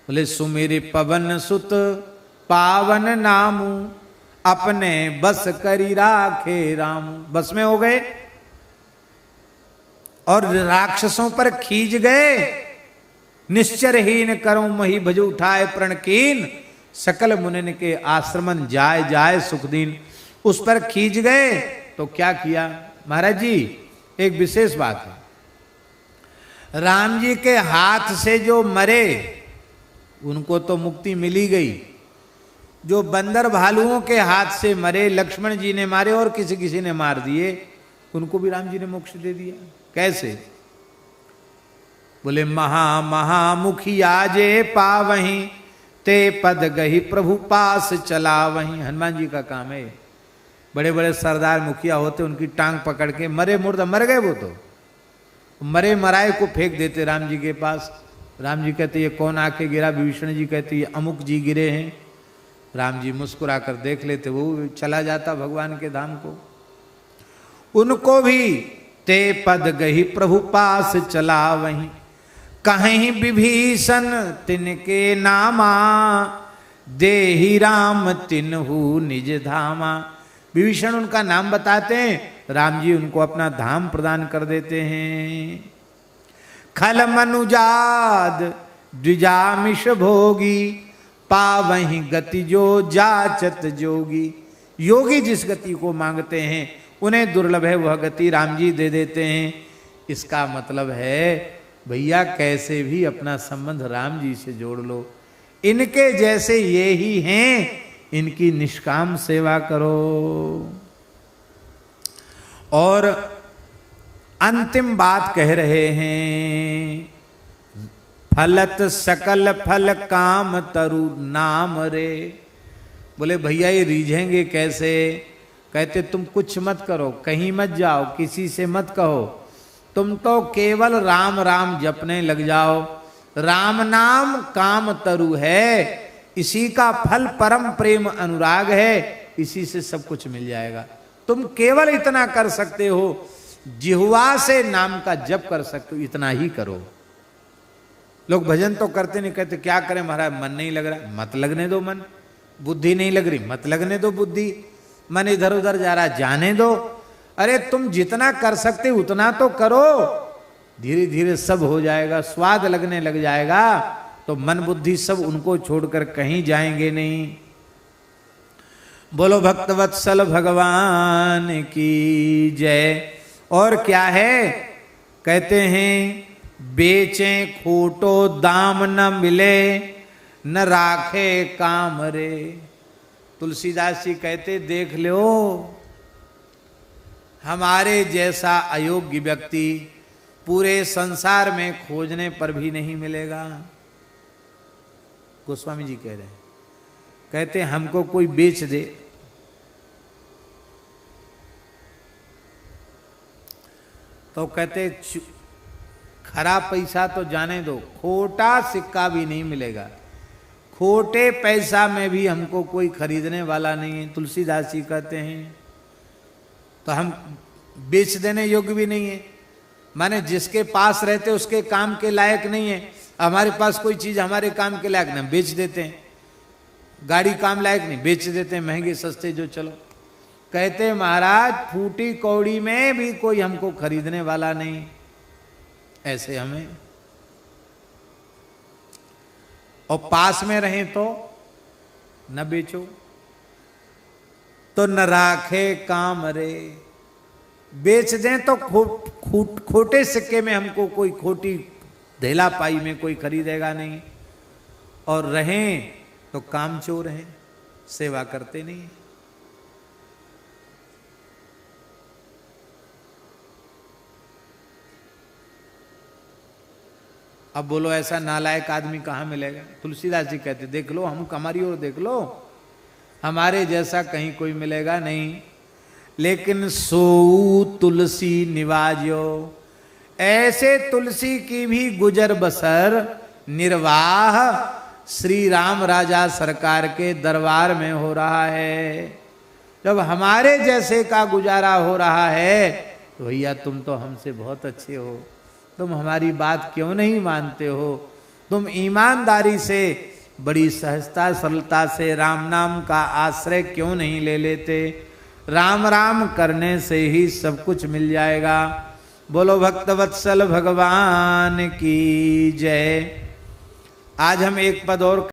बोले सुमेरे पवन सुत पावन नामू अपने बस करी राखे राम। बस में हो गए और राक्षसों पर खींच गए। निश्चरहीन करो मही भज उठाए प्रणकीन सकल मुनिन के आश्रमन जाय जाय सुखदीन। उस पर खींच गए तो क्या किया महाराज जी? एक विशेष बात है, राम जी के हाथ से जो मरे उनको तो मुक्ति मिली गई। जो बंदर भालुओं के हाथ से मरे, लक्ष्मण जी ने मारे और किसी किसी ने मार दिए, उनको भी राम जी ने मोक्ष दे दिया। कैसे? बोले महा महामुखिया जे पावहीं ते पद गही प्रभु पास चला वहीं। हनुमान जी का काम है। बड़े बड़े सरदार मुखिया होते, उनकी टांग पकड़ के मरे मुर्दा मर गए वो तो मरे मराए को फेंक देते राम जी के पास। राम जी कहते ये कौन आके गिरा? विभीषण जी कहते ये अमुक जी गिरे हैं। राम जी मुस्कुरा कर देख लेते, वो चला जाता भगवान के धाम को। उनको भी ते पद गही प्रभु पास चला वहीं कहीं विभीषण तिनके नामा देहि राम तिन्हु निज धामा। विभीषण उनका नाम बताते हैं, राम जी उनको अपना धाम प्रदान कर देते हैं। खल मनुजाद द्विजामिष भोगी पावहीं गति जो जाचत जोगी। योगी जिस गति को मांगते हैं उन्हें दुर्लभ है वह गति राम जी दे देते हैं। इसका मतलब है भैया कैसे भी अपना संबंध राम जी से जोड़ लो। इनके जैसे ये ही हैं, इनकी निष्काम सेवा करो। और अंतिम बात कह रहे हैं, फलत सकल फल काम तरु नाम रे। बोले भैया ये रीझेंगे कैसे? कहते तुम कुछ मत करो, कहीं मत जाओ, किसी से मत कहो, तुम तो केवल राम राम जपने लग जाओ। राम नाम काम तरु है, इसी का फल परम प्रेम अनुराग है, इसी से सब कुछ मिल जाएगा। तुम केवल इतना कर सकते हो, जिह्वा से नाम का जप कर सकते हो, इतना ही करो। लोग भजन तो करते नहीं, कहते क्या करें महाराज मन नहीं लग रहा, मत लगने दो मन, बुद्धि नहीं लग रही मत लगने दो बुद्धि, मन इधर उधर जा रहा जाने दो। अरे तुम जितना कर सकते उतना तो करो, धीरे धीरे सब हो जाएगा, स्वाद लगने लग जाएगा तो मन बुद्धि सब उनको छोड़कर कहीं जाएंगे नहीं। बोलो भक्तवत्सल भगवान की जय। और क्या है, कहते हैं बेचें खोटो दाम न मिले, न राखे काम रे। तुलसीदास जी कहते देख लो, हमारे जैसा अयोग्य व्यक्ति पूरे संसार में खोजने पर भी नहीं मिलेगा। गोस्वामी जी कह रहे हैं, कहते हमको कोई बेच दे तो कहते खरा पैसा तो जाने दो, खोटा सिक्का भी नहीं मिलेगा, खोटे पैसा में भी हमको कोई खरीदने वाला नहीं है। तुलसीदास जी कहते हैं तो हम बेच देने योग्य भी नहीं है, माने जिसके पास रहते उसके काम के लायक नहीं है। हमारे पास कोई चीज हमारे काम के लायक नहीं, बेच देते हैं। गाड़ी काम लायक नहीं, बेच देते हैं, महंगे सस्ते जो चलो। कहते महाराज फूटी कौड़ी में भी कोई हमको खरीदने वाला नहीं, ऐसे हमें। और पास में रहें तो न बेचो, तो न राखे काम रे। बेच दें तो खोटे सिक्के में हमको कोई खोटी धेला पाई में कोई खरीदेगा नहीं, और रहें तो काम चोर हैं, सेवा करते नहीं। अब बोलो ऐसा नालायक आदमी कहाँ मिलेगा। तुलसीदास जी कहते देख लो, हम हमारी ओर देख लो, हमारे जैसा कहीं कोई मिलेगा नहीं। लेकिन सो तुलसी निवाजो, ऐसे तुलसी की भी गुजर बसर निर्वाह श्री राम राजा सरकार के दरबार में हो रहा है। जब हमारे जैसे का गुजारा हो रहा है तो भैया तुम तो हमसे बहुत अच्छे हो, तुम हमारी बात क्यों नहीं मानते हो, तुम ईमानदारी से बड़ी सहजता सरलता से राम नाम का आश्रय क्यों नहीं ले लेते। राम राम करने से ही सब कुछ मिल जाएगा। बोलो भक्तवत्सल भगवान की जय। आज हम एक पद और